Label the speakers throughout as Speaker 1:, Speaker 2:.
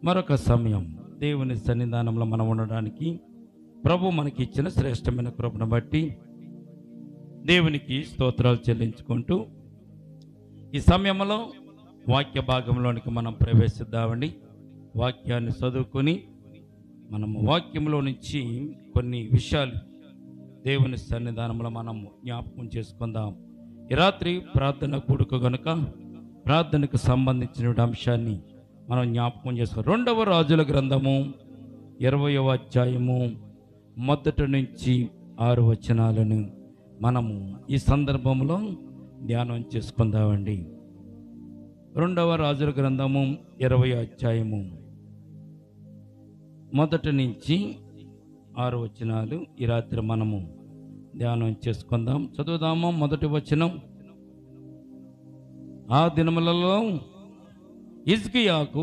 Speaker 1: మరొక సమయం దేవుని సన్నిధానంలో మనం ఉండడానికి ప్రభు మనకి ఇచ్చిన శ్రేష్టమైన కృపను బట్టి దేవునికి స్తోత్రాలు చెల్లించుకుంటూ ఈ సమయంలో వాక్య భాగంలోనికి మనం ప్రవేశిద్దామండి. వాక్యాన్ని చదువుకొని మనము వాక్యంలో నుంచి కొన్ని విషయాలు దేవుని సన్నిధానంలో మనం జ్ఞాపకం చేసుకుందాం. ఈ రాత్రి ప్రార్థన కూడుక గనుక ప్రార్థనకు సంబంధించిన అంశాన్ని మనం జ్ఞాపకం చేసుకుందాం. 2వ రాజుల గ్రంథము 20వ అధ్యాయము 1 నుంచి 6 వచనాలను మనము ఈ సందర్భంలో ధ్యానం చేసుకుందామండి. 2వ రాజుల గ్రంథము 20వ అధ్యాయము 1 నుంచి 6 వచనాలు ఈ రాత్రి మనము ధ్యానం చేసుకుందాం. చదువుదాము. 1వ వచనం. ఆ దినములలో హిజ్కియాకు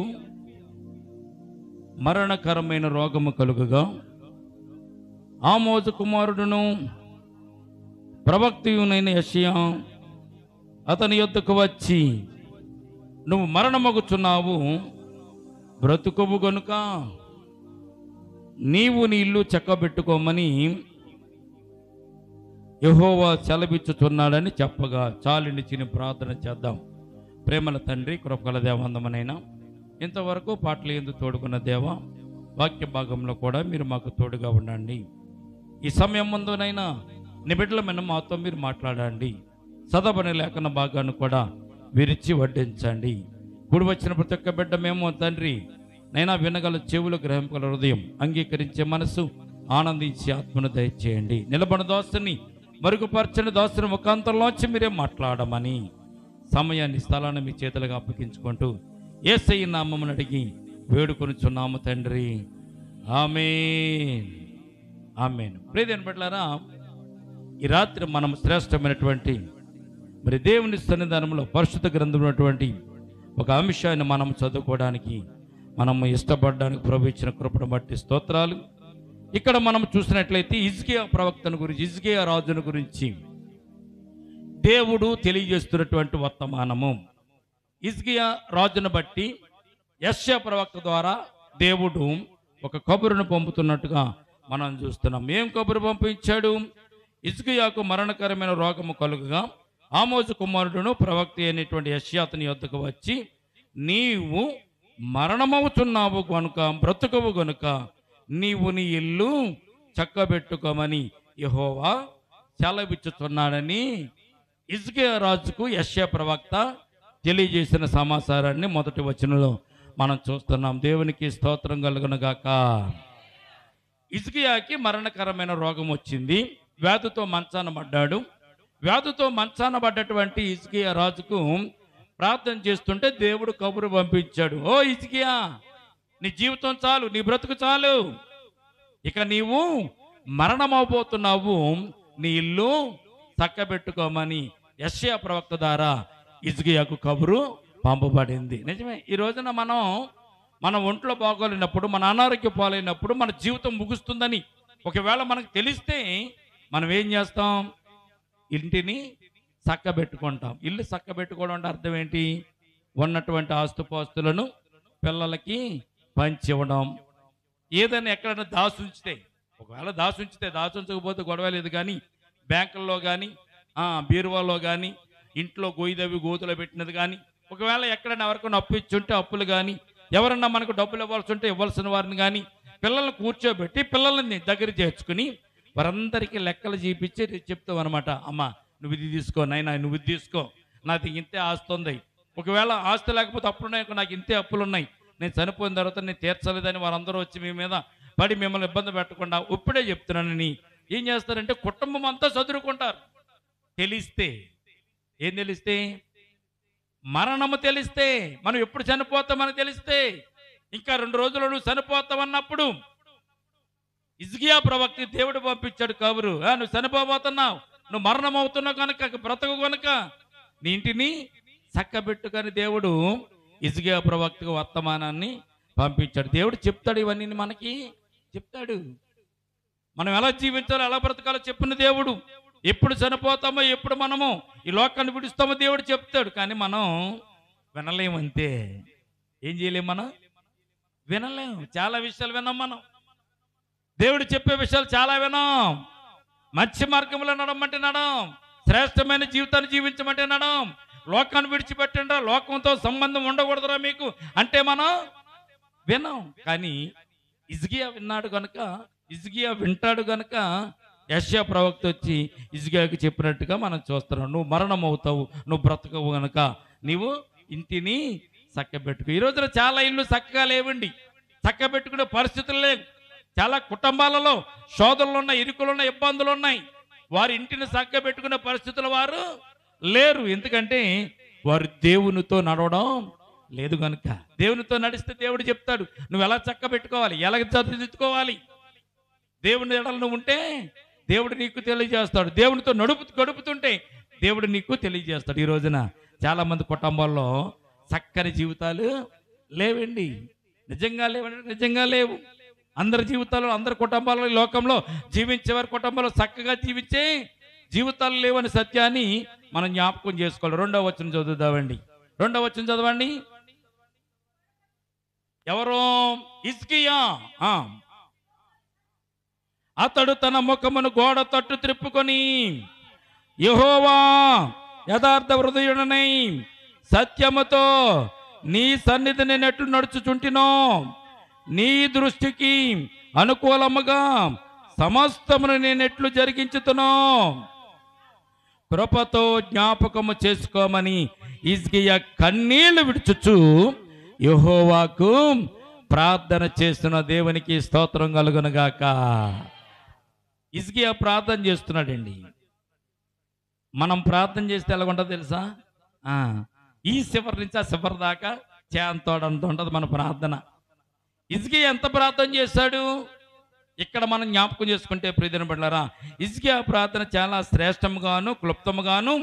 Speaker 1: మరణకరమైన రోగము కలుగగా ఆమోజు కుమారుడును ప్రవక్తయునైన యెషయా అతని యొద్దకు వచ్చి, నువ్వు మరణమగుచున్నావు, బ్రతుకువు గనుక నీవు నీ ఇల్లు చక్కబెట్టుకోమని యెహోవా సెలవిచ్చుచున్నాడని చెప్పగా చాలిండి చిని ప్రార్థన చేద్దాం. ప్రేమల తండ్రి, కృపగల దేవందమనైనా ఇంతవరకు పాటలు ఎందుకు తోడుకున్న దేవ, వాక్య భాగంలో కూడా మీరు మాకు తోడుగా ఉండండి. ఈ సమయం ముందునైనా నీ బిడ్డలమైన మాతో మీరు మాట్లాడండి. చదవని లేఖన భాగాన్ని కూడా విరిచి వడ్డించండి. కూడి వచ్చిన ప్రతి ఒక్క బిడ్డ మేము తండ్రి నైనా వినగల చెవులు, గ్రహింపగల హృదయం, అంగీకరించే మనసు, ఆనందించి ఆత్మను దయచేయండి. నిలబడిన దాసుని మరుగుపరచని దాసుని ముఖాంతంలోంచి మీరే మాట్లాడమని సమయాన్ని, స్థలాన్ని మీ చేతులుగా అప్పగించుకుంటూ యేసయ్య నామమును అడిగి వేడుకొనుచున్నాము తండ్రి. ఆమేన్, ఆమేన్. ప్రియమైన బిడ్డలారా, ఈ రాత్రి మనం శ్రేష్టమైనటువంటి మరి దేవుని సన్నిధానంలో పరిశుద్ధ గ్రంథం ఉన్నటువంటి ఒక అంశాన్ని మనం చదువుకోవడానికి, మనము ఇష్టపడడానికి ప్రభు ఇచ్చిన కృపను బట్టి స్తోత్రాలు. ఇక్కడ మనం చూసినట్లయితే హిజ్కియా ప్రవక్తను గురించి, హిజ్కియా రాజును గురించి దేవుడు తెలియజేస్తున్నటువంటి వర్తమానము. హిజ్కియా రాజును బట్టి యెషయా ప్రవక్త ద్వారా దేవుడు ఒక కబురును పంపుతున్నట్టుగా మనం చూస్తున్నాం. ఏం కబురు పంపించాడు? హిజ్కియాకు మరణకరమైన రోగము కలుగగా ఆమోజు కుమారుడును ప్రవక్త అయినటువంటి యెషయా అతని యొద్దకు వచ్చి, నీవు మరణమవుతున్నావు గనుక, బ్రతుకవు గనుక నీవు నీ ఇల్లు చక్కబెట్టుకోమని యెహోవా సెలవిచ్చుతున్నాడని హిజ్కియా రాజుకు యెషయా ప్రవక్త తెలియజేసిన సమాచారాన్ని 1వ వచనంలో మనం చూస్తున్నాం. దేవునికి స్తోత్రం కలుగునుగాక. హిజ్కియాకి మరణకరమైన రోగం వచ్చింది. వ్యాధితో మంచాన పడ్డాడు. వ్యాధితో మంచాన పడ్డటువంటి హిజ్కియా రాజుకు ప్రార్థన చేస్తుంటే దేవుడు కబురు పంపించాడు. ఓ హిజ్కియా, నీ జీవితం చాలు, నీ బ్రతుకు చాలు, ఇక నీవు మరణమవబోతున్నావు, నీ ఇల్లు చక్కబెట్టుకోమని యెషయా ప్రవక్త ద్వారా హిజ్కియాకు కబురు పంపబడింది. నిజమే. ఈ రోజున మన ఒంట్లో బాగోలేనప్పుడు, మన అనారోగ్య పాలైనప్పుడు, మన జీవితం ముగుస్తుందని ఒకవేళ మనకు తెలిస్తే మనం ఏం చేస్తాం? ఇంటిని చక్కబెట్టుకుంటాం. ఇల్లు చక్కబెట్టుకోవడం అంటే అర్థం ఏంటి? ఉన్నటువంటి ఆస్తుపాస్తులను పిల్లలకి పంచివ్వడం. ఏదైనా ఎక్కడైనా దాచుంచితే, ఒకవేళ దాచుంచకపోతే గొడవ లేదు, కానీ బ్యాంకుల్లో కానీ బీరువాలో కానీ ఇంట్లో గొయ్యిదవి గోతులో పెట్టినది కానీ, ఒకవేళ ఎక్కడైనా ఎవరికైనా అప్పు ఇచ్చుంటే అప్పులు కానీ, ఎవరన్నా మనకు డబ్బులు ఇవ్వాల్సి ఉంటే ఇవ్వాల్సిన వారిని కానీ పిల్లల్ని కూర్చోబెట్టి పిల్లల్ని దగ్గర చేర్చుకుని వారందరికీ లెక్కలు చూపించి చెప్తాం అనమాట. అమ్మ నువ్వు ఇది తీసుకో, నాయనా నువ్వు ఇది తీసుకో, నాకు ఇంతే ఆస్తి ఉంది, ఒకవేళ ఆస్తి లేకపోతే అప్పులున్నాయి, నాకు ఇంతే అప్పులు ఉన్నాయి, నేను చనిపోయిన తర్వాత నేను తీర్చలేదని వారందరూ వచ్చి మీ మీద పడి మిమ్మల్ని ఇబ్బంది పెట్టకుండా ఇప్పుడే చెప్తున్నానని ఏం చేస్తారంటే కుటుంబం అంతా చదువుకుంటారు. తెలిస్తే ఏం తెలిస్తే? మరణము తెలిస్తే, మనం ఎప్పుడు చనిపోతామని తెలిస్తే, ఇంకా 2 రోజులు నువ్వు చనిపోతావన్నప్పుడు హిజ్కియా ప్రవక్త దేవుడు పంపించాడు కబురు. నువ్వు చనిపోబోతున్నావు, నువ్వు మరణం అవుతున్నావు కనుక, బ్రతకు కనుక నీ ఇంటిని చక్కబెట్టుకొని దేవుడు హిజ్కియా ప్రవక్తకు వర్తమానాన్ని పంపించాడు. దేవుడు చెప్తాడు, ఇవన్నీ మనకి చెప్తాడు. మనం ఎలా జీవించాలో, ఎలా బ్రతకాలో చెప్పిన దేవుడు. ఎప్పుడు చనిపోతామో, ఎప్పుడు మనము ఈ లోకాన్ని విడుస్తామో దేవుడు చెప్తాడు. కానీ మనం వినలేమంతే. ఏం చేయలేము, మనం వినలేం. చాలా విషయాలు విన్నాం మనం. దేవుడు చెప్పే విషయాలు చాలా వినాం. మంచి మార్గంలో నడమంటే నడం, శ్రేష్టమైన జీవితాన్ని జీవించమంటే నడం, లోకాన్ని విడిచిపెట్టండి, లోకంతో సంబంధం ఉండకూడదురా మీకు అంటే మనం వినాం. కానీ హిజ్కియా విన్నాడు కనుక, హిజ్కియా వింటాడు కనుక యెషయా ప్రవక్త వచ్చి హిజ్కియాకి చెప్పినట్టుగా మనం చూస్తున్నాం. నువ్వు మరణం అవుతావు, నువ్వు బ్రతకవు కనుక నీవు ఇంటిని చక్కబెట్టుకో. ఈ రోజున చాలా ఇల్లు చక్కగా లేవండి, చక్కబెట్టుకునే పరిస్థితులు లేవు. చాలా కుటుంబాలలో శోధనలు ఉన్నాయి, ఇరుకులున్నాయి, ఇబ్బందులు ఉన్నాయి. వారి ఇంటిని చక్కబెట్టుకునే పరిస్థితులు వారు లేరు. ఎందుకంటే వారు దేవునితో నడవడం లేదు కనుక. దేవునితో నడిస్తే దేవుడు చెప్తాడు నువ్వు ఎలా చక్కబెట్టుకోవాలి, ఎలా చదివించుకోవాలి. దేవుని ఎడలు నువ్వు ఉంటే దేవుడు నీకు తెలియజేస్తాడు. దేవునితో గడుపుతుంటే దేవుడు నీకు తెలియజేస్తాడు. ఈ రోజున చాలా మంది కుటుంబాల్లో చక్కని జీవితాలు లేవండి. నిజంగా లేవండి, నిజంగా లేవు. అందరి జీవితాల్లో, అందరి కుటుంబాల్లో, ఈ లోకంలో జీవించేవారి కుటుంబాల్లో చక్కగా జీవించే జీవితాలు లేవని సత్యాన్ని మనం జ్ఞాపకం చేసుకోవాలి. 2వ వచనం చదువుదామండి. 2వ వచనం చదవండి. ఎవరో హిజ్కియా, అతడు తన ముఖమును గోడ తట్టు త్రిప్పుకొని యెహోవా యథార్థ హృదయుడనై సత్యముతో నీ సన్నిధి నేను ఎట్లు నడుచుచుంటినో, నీ దృష్టికి అనుకూలముగా సమస్తమును నేను ఎట్లు జరిగించుతునో కృపతో జ్ఞాపకము చేసుకోమని హిజ్కియా కన్నీళ్లు విడుచుచు యెహోవాకు ప్రార్థన చేస్తున్న దేవునికి స్తోత్రం కలుగునుగాక. హిజ్కియా ప్రార్థన చేస్తున్నాడండి. మనం ప్రార్థన చేస్తే ఎలాగుంటుందో తెలుసా? ఈ చివరి నుంచి ఆ చివరి దాకా చేంతోడంత ఉంటుంది మన ప్రార్థన. హిజ్కియా ఎంత ప్రార్థన చేశాడు ఇక్కడ మనం జ్ఞాపకం చేసుకుంటే ప్రియమైన బిడ్డలారా, హిజ్కియా ప్రార్థన చాలా శ్రేష్టముగాను క్లుప్తముగాను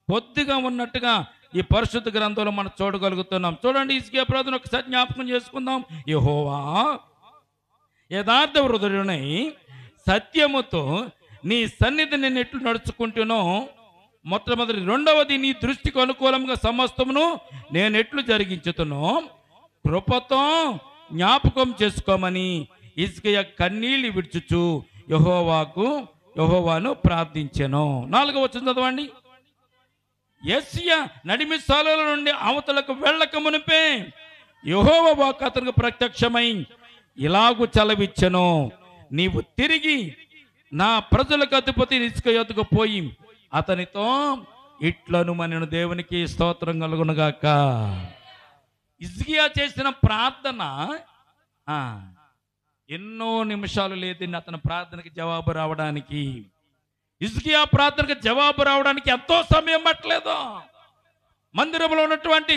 Speaker 1: కొద్దిగా ఉన్నట్టుగా ఈ పరిశుద్ధ గ్రంథంలో మనం చూడగలుగుతున్నాం. చూడండి, హిజ్కియా ప్రార్థన ఒకసారి జ్ఞాపకం చేసుకుందాం. యెహోవా యథార్థ హృదయుడనై సత్యముతో నీ సన్నిధి నేను ఎట్లు నడుచుకుంటునో, మొట్టమొదటి. 2వది, నీ దృష్టికి అనుకూలంగా సమస్తమును నేను ఎట్లు జరిగించుతునో కృపతో జ్ఞాపకం చేసుకోమని హిజ్కియా కన్నీళ్లు విడుచుచు యెహోవాను ప్రార్థించెను. 4వ వచనం చదవండి. యెషయా నడిమిసాల నుండి అవతలకు వెళ్ళక మునిపే యెహోవా వాక్కు అతనికి ప్రత్యక్షమై ఇలాగు చలవిచ్చెను, నీవు తిరిగి నా ప్రజలకు అధిపతి హిజ్కియా యొద్దకు పోయి అతనితో ఇట్లను మనను దేవునికి స్తోత్రం కలుగునుగాక. హిజ్కియా చేసిన ప్రార్థన ఎన్నో నిమిషాలు లేదండి అతని ప్రార్థనకి జవాబు రావడానికి. హిజ్కియా ప్రార్థనకి జవాబు రావడానికి ఎంతో సమయం పట్టలేదు. మందిరంలో ఉన్నటువంటి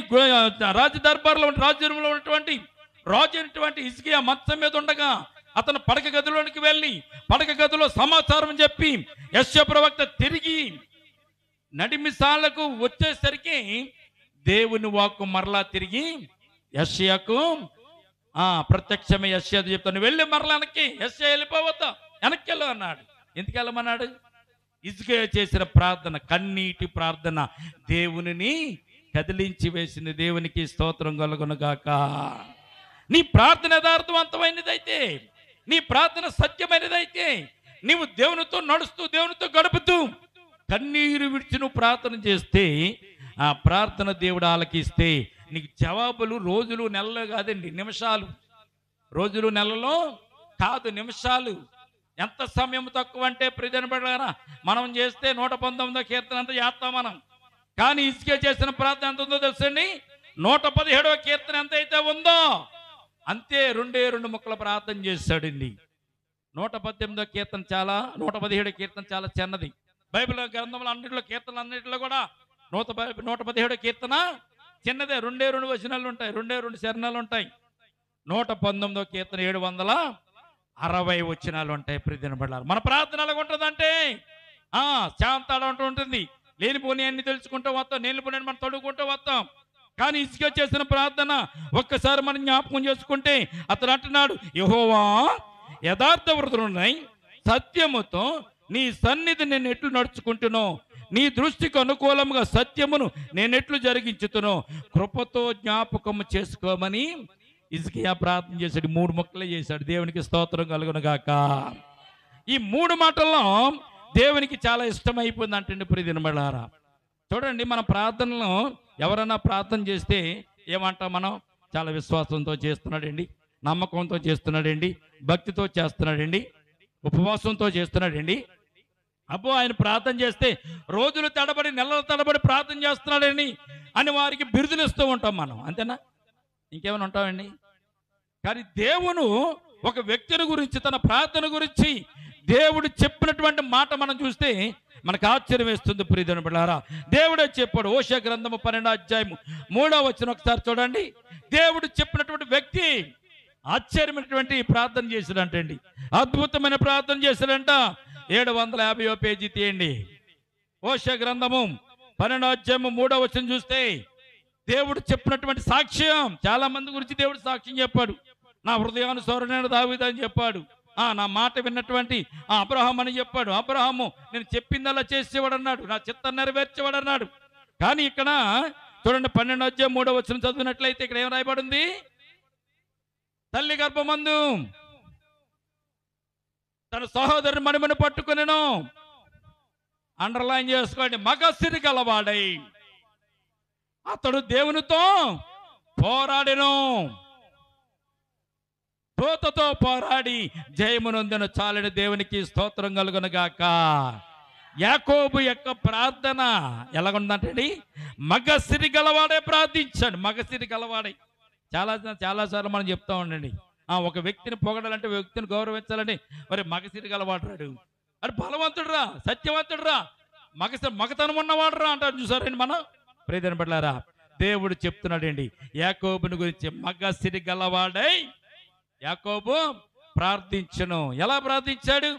Speaker 1: రాజదర్బార్లో రాజ్యంలో ఉన్నటువంటి రాజు అయినటువంటి హిజ్కియా మంచం మీద ఉండగా అతను పడక గదిలోనికి వెళ్ళి పడక గదిలో సమాచారం చెప్పి యెషయా ప్రవక్త తిరిగి నడిమిసాలకు వచ్చేసరికి దేవుని వాక్కు మరలా తిరిగి యెషయాకు ప్రత్యక్షమే. యెషయా చెప్తాను, వెళ్ళి మరలా వెనక్కి, యెషయా వెళ్ళిపోవద్దా, వెనక్కి వెళ్ళు అన్నాడు. ఎందుకు వెళ్ళమన్నాడు? హిజ్కియా చేసిన ప్రార్థన, కన్నీటి ప్రార్థన దేవునిని కదిలించి వేసింది. దేవునికి స్తోత్రం కలుగునుగాక. నీ ప్రార్థన యథార్థవంతమైనదైతే, నీ ప్రార్థన సత్యమైనదైతే, నీవు దేవునితో నడుస్తూ దేవునితో గడుపుతూ కన్నీరు విడిచి నువ్వు ప్రార్థన చేస్తే ఆ ప్రార్థన దేవుడు ఆలకిస్తే నీకు జవాబులు రోజులు నెలలో కాదండి, నిమిషాలు. రోజులు నెలలో కాదు, నిమిషాలు. ఎంత సమయం తక్కువ అంటే ప్రియజనబడరా, మనం చేస్తే 119వ కీర్తన అంతా చేస్తాం మనం. కానీ హిజ్కియా చేసిన ప్రార్థన ఎంత ఉందో తెలుసండి? 117వ కీర్తన ఎంత అయితే ఉందో అంతే 2 ముక్కల ప్రార్థన చేశాడండి. 118వ కీర్తన చాలా, 117వ కీర్తన చాలా చిన్నది. బైబిల్ గ్రంథంలో అన్నింటిలో కీర్తనలు అన్నింటిలో కూడా 117వ కీర్తన చిన్నదే. 2 వచనాలు ఉంటాయి, 2 చరణాలు ఉంటాయి. 119వ కీర్తన 760 వచనాలు ఉంటాయి. ప్రియజనబడ్డారు, మన ప్రార్థన ఎలాగ ఉంటుందంటే శాంతాడ ఉంటుంది. లేనిపోని అన్ని తెలుసుకుంటూ వస్తాం, లేనిపోని మనం తొడుగుకుంటూ వస్తాం. కానీ హిజ్కియా చేసిన ప్రార్థన ఒక్కసారి మనం జ్ఞాపకం చేసుకుంటే అతను అంటున్నాడు, యెహోవా యథార్థ హృదయుడనై సత్యముతో నీ సన్నిధి నేను ఎట్లు నడుచుకుంటునో, నీ దృష్టికి అనుకూలంగా సత్యమును నేను ఎట్లు జరిగించుతునో కృపతో జ్ఞాపకము చేసుకోమని హిజ్కియా ప్రార్థన చేశాడు, 3 ముక్కలే చేశాడు. దేవునికి స్తోత్రం కలుగును గాక. ఈ 3 మాటల్లో దేవునికి చాలా ఇష్టమైపోయింది అంటే ప్రియదినబడారా. చూడండి, మన ప్రార్థనలో ఎవరైనా ప్రార్థన చేస్తే ఏమంటాం మనం? చాలా విశ్వాసంతో చేస్తున్నాడండి, నమ్మకంతో చేస్తున్నాడండి, భక్తితో చేస్తున్నాడండి, ఉపవాసంతో చేస్తున్నాడండి. అబ్బో, ఆయన ప్రార్థన చేస్తే రోజులు తడబడి నెలల తడబడి ప్రార్థన చేస్తున్నాడని అని వారికి బిరుదులు ఇస్తూ ఉంటాం మనం. అంతేనా? ఇంకేమైనా ఉంటామండి? కానీ దేవుడు ఒక వ్యక్తిని గురించి, తన ప్రార్థన గురించి దేవుడు చెప్పినటువంటి మాట మనం చూస్తే మనకు ఆశ్చర్యం వేస్తుంది ప్రియమైన బిడ్డలారా. దేవుడే చెప్పాడు. హోషేయ గ్రంథము 12వ అధ్యాయము 3వ వచనం ఒకసారి చూడండి. దేవుడు చెప్పినటువంటి వ్యక్తి ఆశ్చర్యమైనటువంటి ప్రార్థన చేశాడంటండి, అద్భుతమైన ప్రార్థన చేశాడంట. 750వ పేజీ తీయండి. హోషేయ గ్రంథము 12వ అధ్యాయము 3వ వచనం చూస్తే దేవుడు చెప్పినటువంటి సాక్ష్యం, చాలా మంది గురించి దేవుడు సాక్ష్యం చెప్పాడు. నా హృదయానుసారుడైన దావీదు అని చెప్పాడు. నా మాట విన్నటువంటి అబ్రహాం అని చెప్పాడు. అబ్రహాము నేను చెప్పిందల్లా చేసేవాడు అన్నాడు, నా చిత్తం నెరవేర్చేవాడు అన్నాడు. కానీ ఇక్కడ చూడండి, 12వ అధ్యాయం 3వ వచనం చదివినట్లయితే ఇక్కడ ఏం రాయబడింది? తల్లి గర్భమందు తన సహోదరుని మణిమని పట్టుకునేను. అండర్లైన్ చేసుకోండి. మగసిరి గలవాడై అతడు దేవునితో పోరాడెను, దూతతో పోరాడి జయమునొందెను. చాలని దేవునికి స్తోత్రం కలుగును గాక. యాకోబు యొక్క ప్రార్థన ఎలాగుందంటే మగసిరి గలవాడే ప్రార్థించాడు. మగసిరి గలవాడే. చాలాసార్లు మనం చెప్తా ఉండండి, ఒక వ్యక్తిని పొగడాలంటే, వ్యక్తిని గౌరవించాలని మరి మగసిరి గలవాడు అది బలవంతుడు రా, సత్యవంతుడు రా, మగతనం ఉన్నవాడు రా అంటారు. చూసారండి మనం ప్రియమైన బిడ్డలారా. దేవుడు చెప్తున్నాడండి యాకోబుని గురించి, మగసిరి గలవాడై యాకోబు ప్రార్థించను. ఎలా ప్రార్థించాడు?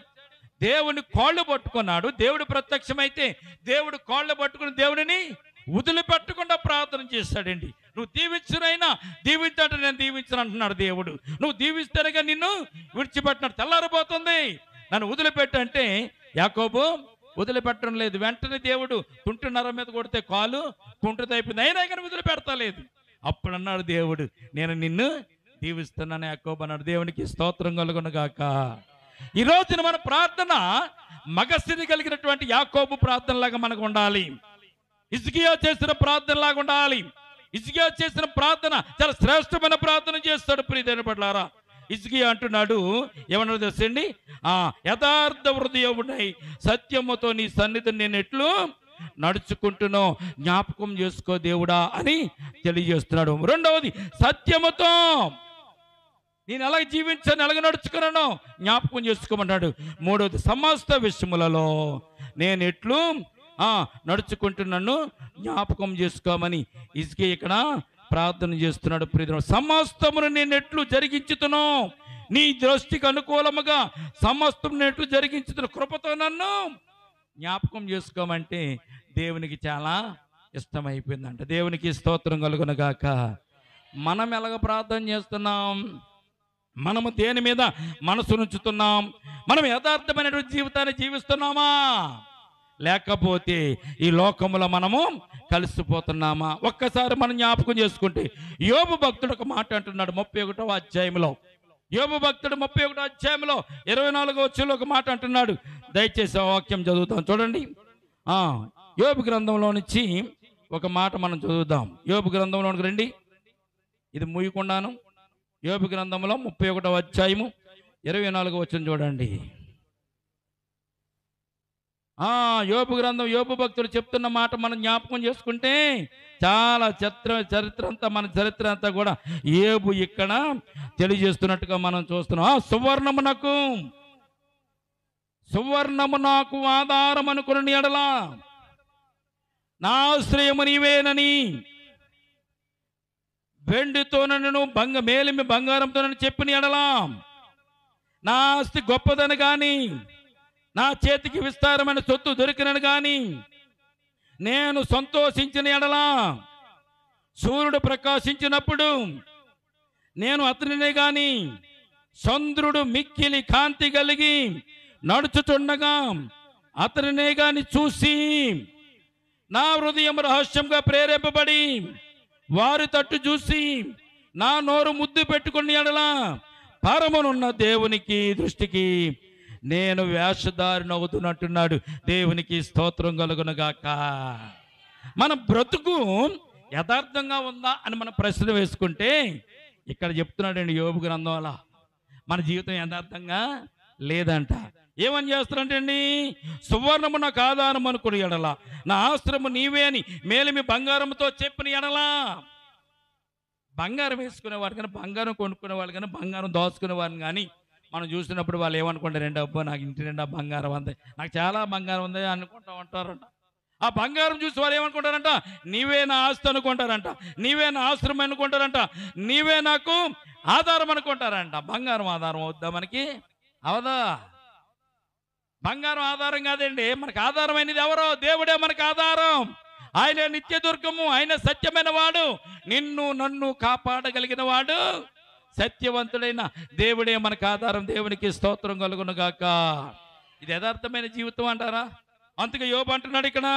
Speaker 1: దేవుని కాళ్ళు పట్టుకున్నాడు. దేవుడు ప్రత్యక్షమైతే దేవుడు కాళ్ళు పట్టుకుని దేవుడిని వదిలిపెట్టకుండా ప్రార్థన చేశాడండి. నువ్వు దీవించునైనా దీవించాడు, నేను దీవించను అంటున్నాడు దేవుడు. నువ్వు దీవిస్తేనేగా నిన్ను విడిచిపెట్టినాడు. తెల్లారిపోతుంది, నన్ను వదిలిపెట్టు అంటే యాకోబు వదిలిపెట్టడం లేదు. వెంటనే దేవుడు తుంటి నరం మీద కొడితే కాలు తుంటుదైపోయింది, అయినా కానీ వదిలిపెడతా లేదు. అప్పుడు అన్నాడు దేవుడు, నేను నిన్ను దీవిస్తున్నాను యాకోబు అన్నాడు. దేవునికి స్తోత్రం కలుగును గాక. ఈ రోజున మన ప్రార్థన మగసిరి కలిగినటువంటి యాకోబు ప్రార్థనలాగా మనకు ఉండాలి. హిజ్కియా చేసిన ప్రార్థనలాగా ఉండాలి. హిజ్కియా చేసిన ప్రార్థన చాలా శ్రేష్టమైన ప్రార్థన చేస్తాడు ప్రియమైన బిడ్డలారా. హిజ్కియా అంటున్నాడు, ఏమన్నా తెలుసండి? యథార్థ హృదయమునై సత్యముతో నీ సన్నిధిని నేను ఎట్లు నడుచుకుంటున్నాను, జ్ఞాపకం చేసుకో దేవుడా అని తెలియజేస్తున్నాడు. రెండవది, సత్యముతో నేను ఎలాగ జీవించాను, ఎలాగ నడుచుకున్నాను జ్ఞాపకం చేసుకోమన్నాడు. మూడవది, సమస్త విషయములలో నేను ఎట్లు నడుచుకుంటున్నాను జ్ఞాపకం చేసుకోమని హిజ్కియా ఇక్కడ ప్రార్థన చేస్తున్నాడు. ప్రియమైన సమస్తమును నేను ఎట్లు జరిగించుతున్నాను, నీ దృష్టికి అనుకూలముగా సమస్తము నేను ఎట్లు జరిగించుతున్న, కృపతో నన్ను జ్ఞాపకం చేసుకోమంటే దేవునికి చాలా ఇష్టమైపోయిందంట. దేవునికి స్తోత్రం కలుగును గాక. మనం ఎలాగ ప్రార్థన చేస్తున్నాం? మనము దేని మీద మనసు ఉంచుతున్నాం? మనం యథార్థమైనటువంటి జీవితాన్ని జీవిస్తున్నామా, లేకపోతే ఈ లోకములో మనము కలిసిపోతున్నామా? ఒక్కసారి మనం జ్ఞాపకం చేసుకుంటే యోబు భక్తుడు ఒక మాట అంటున్నాడు 31వ అధ్యాయంలో. యోబు భక్తుడు 31వ అధ్యాయంలో 24వ వచనంలో ఒక మాట అంటున్నాడు. దయచేసి ఆ వాక్యం చదువుతాం చూడండి. యోబు గ్రంథంలో నుంచి ఒక మాట మనం చదువుదాం. యోబు గ్రంథంలోనికి రండి, ఇది మూయకుండాను. యోబు గ్రంథంలో 31వ అధ్యాయము 24వ వచనం చూడండి. యోబు గ్రంథం, యోబు భక్తుడు చెప్తున్న మాట మనం జ్ఞాపకం చేసుకుంటే చాలా చరిత్ర అంతా, మన చరిత్ర అంతా కూడా యోబు ఇక్కడ తెలియజేస్తున్నట్టుగా మనం చూస్తున్నాం. సువర్ణము నాకు ఆధారం అనుకుని ఎడలా నా ఆశ్రయము నీవేనని, వెండితో నన్ను మేలిమి బంగారంతో నన్ను చెప్పిన ఎడలా, నా ఆస్తి గొప్పదని కానీ నా చేతికి విస్తారమైన సొత్తు దొరికినని కానీ నేను సంతోషించిన ఎడలా, సూర్యుడు ప్రకాశించినప్పుడు నేను అతనినే గాని, చంద్రుడు మిక్కిలి కాంతి కలిగి నడుచుచుండగా అతనినే గాని చూసి నా హృదయం రహస్యంగా ప్రేరేపబడి వారి తట్టు చూసి నా నోరు ముద్దు పెట్టుకుని ఎడలా పరమనున్న దేవునికి దృష్టికి నేను వేషధారిని అవుతున్నట్టున్నాడు. దేవునికి స్తోత్రం కలుగునుగాక. మన బ్రతుకు యథార్థంగా ఉందా అని మనం ప్రశ్న వేసుకుంటే ఇక్కడ చెప్తున్నాడండి యోబు గ్రంథం అలా మన జీవితం యథార్థంగా లేదంట. ఏమని చేస్తారంటే అండి, సువర్ణము నాకు ఆధారం అనుకుని ఎడలా, నా ఆశ్రము నీవే అని మేలిమి బంగారంతో చెప్పిన ఎడలా. బంగారం వేసుకునేవారు కానీ, బంగారం కొనుక్కునేవాళ్ళు కానీ, బంగారం దాచుకునేవారిని కానీ మనం చూసినప్పుడు వాళ్ళు ఏమనుకుంటారంటే, అబ్బో నాకు ఇంటి నిండా బంగారం ఉంది, నాకు చాలా బంగారం ఉంది అనుకుంటా ఉంటారంట. ఆ బంగారం చూసి వాళ్ళు ఏమనుకుంటారంట, నీవే నా ఆస్తి అనుకుంటారంట, నీవే నా ఆశ్రమం అనుకుంటారంట, నీవే నాకు ఆధారం అనుకుంటారంట. బంగారం ఆధారం అవుద్దా మనకి? అవదా? బంగారం ఆధారం కాదండి, మనకు ఆధారమైనది ఎవరో? దేవుడే మనకు ఆధారం. ఆయన నిత్య దుర్గము, ఆయన సత్యమైన వాడు, నిన్ను నన్ను కాపాడగలిగిన వాడు, సత్యవంతుడైన దేవుడే మనకు ఆధారం. దేవునికి స్తోత్రం కలుగును గాక. ఇది యథార్థమైన జీవితం అంటారా? అందుకే యోబు అంటున్నాడు ఇక్కడ,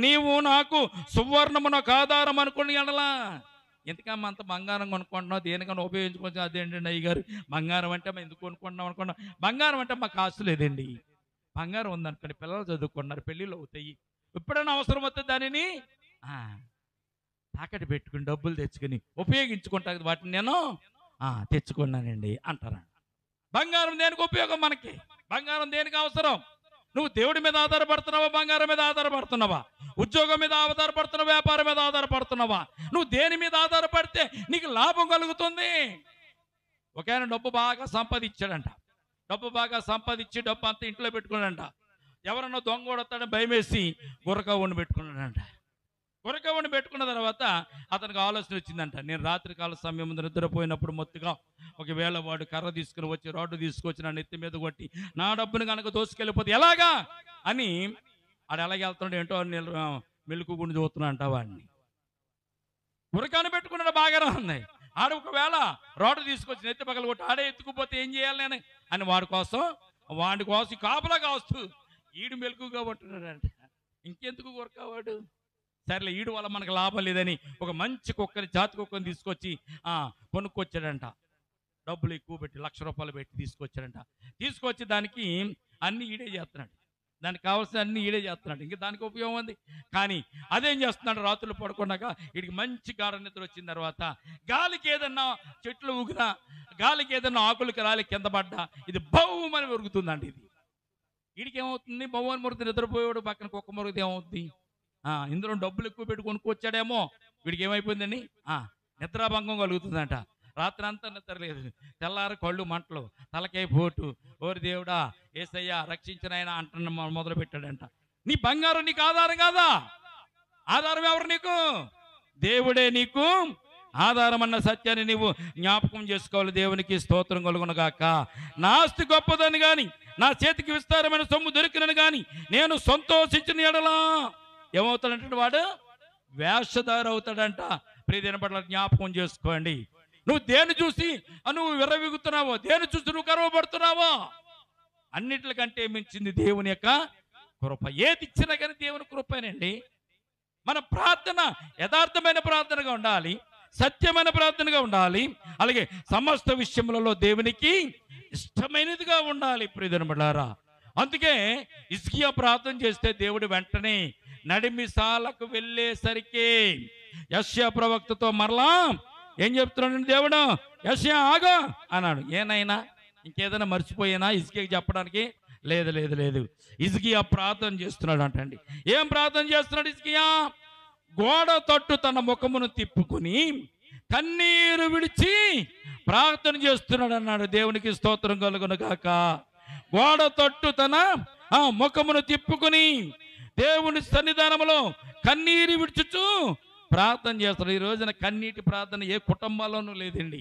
Speaker 1: నీవు నాకు సువర్ణము నాకు ఆధారం అనుకుని అనలా. ఎందుకమ్మా అంత బంగారం కొనుక్కుంటున్నావు, దేనికన్నా ఉపయోగించుకోవచ్చు? అదేంటండి అయ్యగారు, బంగారం అంటే మేము ఎందుకు కొనుక్కుంటున్నాం అనుకున్నాం. బంగారం అంటే మాకు ఆశ లేదండి. బంగారం ఉందనుకోండి, పిల్లలు చదువుకున్నారు, పెళ్ళిళ్ళు అవుతాయి, ఎప్పుడైనా అవసరం వస్తే దానిని తాకట్టు పెట్టుకుని డబ్బులు తెచ్చుకుని ఉపయోగించుకుంటా, వాటిని నేను తెచ్చుకున్నానండి అంటారా. బంగారం దేనికి ఉపయోగం మనకి? బంగారం దేనికి అవసరం? నువ్వు దేవుడి మీద ఆధారపడుతున్నావా, బంగారం మీద ఆధారపడుతున్నావా, ఉద్యోగం మీద ఆధారపడుతున్నావా, వ్యాపారం మీద ఆధారపడుతున్నావా? నువ్వు దేని మీద ఆధారపడితే నీకు లాభం కలుగుతుంది? ఒక ఆయన డబ్బు బాగా సంపాదించాడంట. డబ్బు బాగా సంపాదించి డబ్బు అంతా ఇంట్లో పెట్టుకున్నాడంట. ఎవరన్నా దొంగ కొడతాడని భయమేసి గుర్రకా వండి పెట్టుకున్నాడంట. గుర్రకా వండి పెట్టుకున్న తర్వాత అతనికి ఆలోచన వచ్చిందంట, నేను రాత్రి కాల సమయం ముందు నిద్రపోయినప్పుడు మొత్తుగా ఒకవేళ వాడు కర్ర తీసుకుని వచ్చి రాడ్డు తీసుకొచ్చి నా నెత్తి మీద కొట్టి నా డబ్బుని కనుక దోసుకెళ్ళిపోతే ఎలాగా అని ఆడు ఎలాగ వెళ్తున్నాడు ఏంటో మెలుకు గుండి చూస్తున్నాడంట. వాడిని గుర్రకాను పెట్టుకున్నాడు, బాగానే ఉంది. ఆడు ఒకవేళ రాడ్డు తీసుకొచ్చి నెత్తి పగల కొట్టి ఆడే ఎత్తుకుపోతే ఏం చేయాలి అని వాడి కోసం కాపలా కావచ్చు ఈడు మెలుకుగా పట్టున్నాడంట. ఇంకెందుకు గురకావాడు? సరేలే, ఈడు వల్ల మనకు లాభం లేదని ఒక మంచి కుక్కని, జాతి కుక్కని తీసుకొచ్చి కొనుక్కొచ్చాడంట. డబ్బులు ఎక్కువ పెట్టి ₹1,00,000 పెట్టి తీసుకొచ్చాడంట. తీసుకొచ్చి దానికి అన్ని ఈడే చేస్తున్నాడు, దానికి కావాల్సిన అన్ని ఈడే చేస్తున్నాడు. ఇంకా దానికి ఉపయోగం ఉంది. కానీ అదేం చేస్తున్నాడు, రాత్రులు పడుకున్నాక వీడికి మంచి గాఢ నిద్ర వచ్చిన తర్వాత గాలికి ఏదన్నా చెట్లు ఊగినా, గాలికి ఏదన్నా ఆకులకి రాలి కింద పడ్డా ఇది బౌమని ఉరుగుతుందండి. ఇది వీడికి ఏమవుతుంది? బౌమని మురుగుతుంది. నిద్రపోయాడు పక్కన కుక్క మురుగుది ఏమవుతుంది? ఇందులో డబ్బులు ఎక్కువ పెట్టి కొనుక్కొచ్చాడేమో, వీడికి ఏమైపోయిందని నిద్రాభంగం కలుగుతుందంట. రాత్రి అంతా నిద్ర లేదు, తెల్లారి కళ్ళు మంటలు, తలకాయ పోటు, ఓరి దేవుడా యేసయ్యా రక్షించినైనా అంటున్న మొదలు పెట్టాడంట. నీ బంగారం నీకు ఆధారం కాదా? ఆధారం ఎవరు నీకు? దేవుడే నీకు ఆధారం అన్న సత్యాన్ని నీవు జ్ఞాపకం చేసుకోవాలి. దేవునికి స్తోత్రం కలుగునుగాక. నా ఆస్తి గొప్పదని కానీ, నా చేతికి విస్తారమైన సొమ్ము దొరికినని కానీ నేను సంతోషించిన ఎడలా ఏమవుతాడంటే వాడు వేషధారి అవుతాడంట. ప్రియమైన పట్ల జ్ఞాపకం చేసుకోండి. నువ్వు దేని చూసి నువ్వు విర్రవీగుతున్నావో, దేని చూసి నువ్వు గర్వపడుతున్నావో, అన్నిటికంటే మించింది దేవుని యొక్క కృప. ఏది ఇచ్చినా కానీ దేవుని కృపేనండి. మన ప్రార్థన యథార్థమైన ప్రార్థనగా ఉండాలి, సత్యమైన ప్రార్థనగా ఉండాలి, అలాగే సమస్త విషయములలో దేవునికి ఇష్టమైనదిగా ఉండాలి. ప్రియమైన బిడ్డలారా, అందుకే హిజ్కియా ప్రార్థన చేస్తే దేవుడు వెంటనే నడిమిసాలకు వెళ్ళేసరికి యెషయా ప్రవక్తతో మరలా ఏం చెప్తున్నాడు దేవుడు? యెషయా ఆగా అన్నాడు. ఏనైనా ఇంకేదైనా మర్చిపోయినా హిజ్కియాకి చెప్పడానికి? లేదు లేదు లేదు. హిజ్కియా ప్రార్థన చేస్తున్నాడు అంటండి. ఏం ప్రార్థన చేస్తున్నాడు హిజ్కియా? గోడ తట్టు తన ముఖమును తిప్పుకుని కన్నీరు విడిచి ప్రార్థన చేస్తున్నాడు అన్నాడు. దేవునికి స్తోత్రం కలుగునుగాక. గోడ తట్టు తన ముఖమును తిప్పుకుని దేవుని సన్నిధానంలో కన్నీరు విడుచుచు ప్రార్థన చేస్తున్నాడు. ఈ రోజున కన్నీటి ప్రార్థన ఏ కుటుంబాల్లోనూ లేదండి.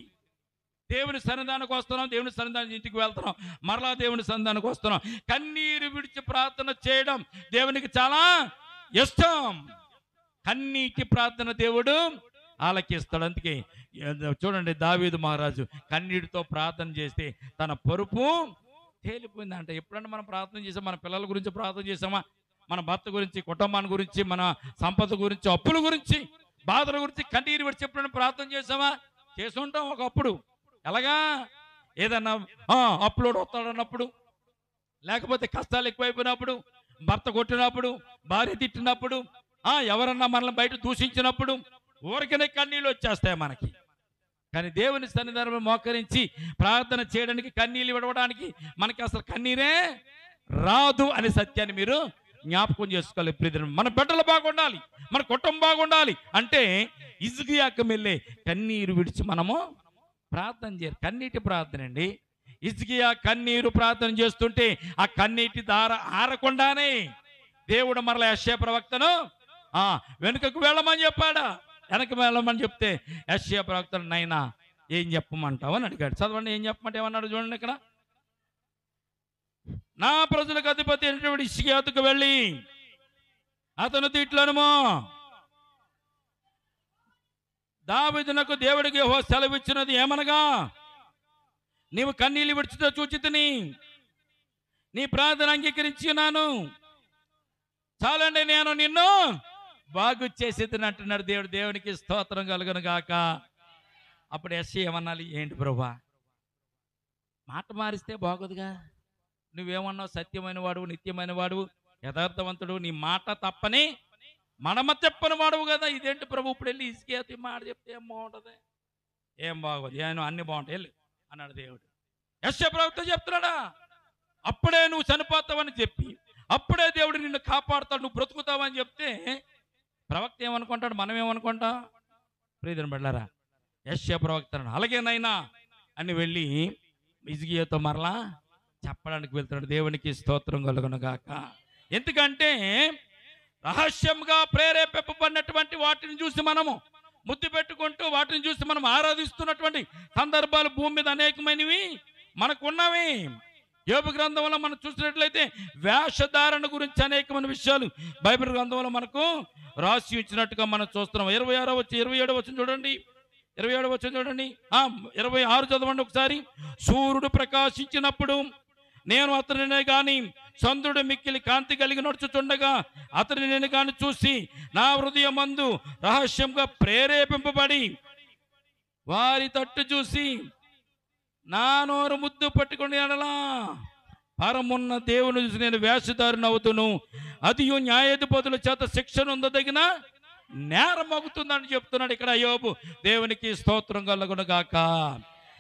Speaker 1: దేవుని సన్నిధానికి వస్తున్నాం, దేవుని సన్నిధానం ఇంటికి వెళ్తున్నాం, మరలా దేవుని సన్నిధానికి వస్తున్నాం. కన్నీరు విడిచి ప్రార్థన చేయడం దేవునికి చాలా ఇష్టం. కన్నీటి ప్రార్థన దేవుడు ఆలకిస్తాడు. అందుకే చూడండి, దావీదు మహారాజు కన్నీటితో ప్రార్థన చేస్తే తన పరుపు తేలిపోయిందంట. ఎప్పుడన్నా మనం ప్రార్థన చేసాం, మన పిల్లల గురించి ప్రార్థన చేసామా? మన భర్త గురించి, కుటుంబాన్ని గురించి, మన సంపద గురించి, అప్పుల గురించి, బాధల గురించి కన్నీరు విడిచి ఎప్పుడైనా ప్రార్థన చేసామా? చేసుంటాం ఒకప్పుడు. ఎలాగా? ఏదన్నా అప్లోడ్ వస్తాడన్నప్పుడు, లేకపోతే కష్టాలు ఎక్కువైపోయినప్పుడు, భర్త కొట్టినప్పుడు, భార్య తిట్టినప్పుడు, ఎవరన్నా మనల్ని బయట దూషించినప్పుడు ఊరికనే కన్నీళ్ళు వచ్చేస్తాయి మనకి. కానీ దేవుని సన్నిధానంలో మోకరించి ప్రార్థన చేయడానికి, కన్నీళ్ళు విడవడానికి మనకి అసలు కన్నీరే రాదు అనే సత్యాన్ని మీరు జ్ఞాపకం చేసుకోవాలి. ప్రియమైన మన బిడ్డలు బాగుండాలి, మన కుటుంబం బాగుండాలి అంటే హిజ్కియాకు వెళ్ళే కన్నీరు విడిచి మనము ప్రార్థన చేయాలి. కన్నీటి ప్రార్థన అండి. హిజ్కియా కన్నీరు ప్రార్థన చేస్తుంటే ఆ కన్నీటి దార ఆరకుండానే దేవుడు మరల యెషయా ప్రవక్తను వెనుకకు వెళ్ళమని చెప్పాడా? వెనక్కి వెళ్ళమని చెప్తే యెషయా ప్రవక్తను, నైనా ఏం చెప్పమంటావు అని అడిగాడు. చదవండి, ఏం చెప్పమంటే ఏమన్నాడు చూడండి. ఇక్కడ నా ప్రజలకు అధిపతి అయినటువంటి హిజ్కియాకు వెళ్ళి అతను తిట్లనుమో, దావీదునకు దేవుడికి యెహోవా సెలవిచ్చినది ఏమనగా, నీవు కన్నీళ్ళు విడిచితో చూచితిని, నీ ప్రార్థన అంగీకరించి ఉన్నాను, చాలండి నేను నిన్ను బాగు చేసేదని అంటున్నాడు దేవుడు. దేవునికి స్తోత్రం కలుగును గాక. అప్పుడు యెషయా ఏమన్నాలి? ఏంటి ప్రభువా, మాట మారిస్తే బాగోదుగా, నువ్వేమన్నావు? సత్యమైన వాడువు, నిత్యమైన వాడువు, యథార్థవంతుడు, నీ మాట తప్పని మనమ చెప్పని వాడువు కదా. ఇదేంటి ప్రభు, ఇప్పుడు వెళ్ళి హిజ్కియాతో మాట చెప్తే ఏం బాగుంటుంది? ఏం బాగోదు, నేను అన్ని బాగుంటాయి వెళ్ళి అన్నాడు దేవుడు. యెషయా ప్రవక్త చెప్తున్నాడా? అప్పుడే నువ్వు చనిపోతావని చెప్పి, అప్పుడే దేవుడు నిన్ను కాపాడుతాడు, నువ్వు బ్రతుకుతావని చెప్తే ప్రవక్త ఏమనుకుంటాడు, మనం ఏమనుకుంటాం? ప్రియమైన బిడ్డలారా, యెషయా ప్రవక్త అలాగేనైనా అని వెళ్ళి హిజ్కియాతో మరలా చెప్పడానికి వెళ్తున్నాడు. దేవునికి స్తోత్రం కలుగును గాక. ఎందుకంటే రహస్యంగా ప్రేరేపింపబడినటువంటి వాటిని చూసి మనము ముద్దు పెట్టుకుంటూ, వాటిని చూసి మనం ఆరాధిస్తున్నటువంటి సందర్భాలు భూమి మీద అనేకమైనవి మనకు ఉన్నవి. యోబు గ్రంథంలో మనం చూసినట్లయితే వేషధారణ గురించి అనేకమైన విషయాలు బైబిల్ గ్రంథంలో మనకు రాసి ఇచ్చినట్టుగా మనం చూస్తున్నాం. 26వ వచ్చి 27వ వచ్చిన చూడండి, 27వ వచ్చిన చూడండి, 26 చదవండి ఒకసారి. సూర్యుడు ప్రకాశించినప్పుడు నేను అతనినే గాని, చంద్రుడు మిక్కిలి కాంతి కలిగి నడుచుచుండగా అతని నేను గాని చూసి నా హృదయమందు రహస్యంగా ప్రేరేపింపబడి వారి తట్టు చూసి నా నోరు ముద్దు పట్టుకుని అనలా, పరమున్న దేవుని చూసి నేను వేషధారుని అవుతును, అది న్యాయాధిపతుల చేత శిక్షణ ఉందదగిన నేరం అవుతుందని చెప్తున్నాడు ఇక్కడ యోబు. దేవునికి స్తోత్రం కలుగును గాక.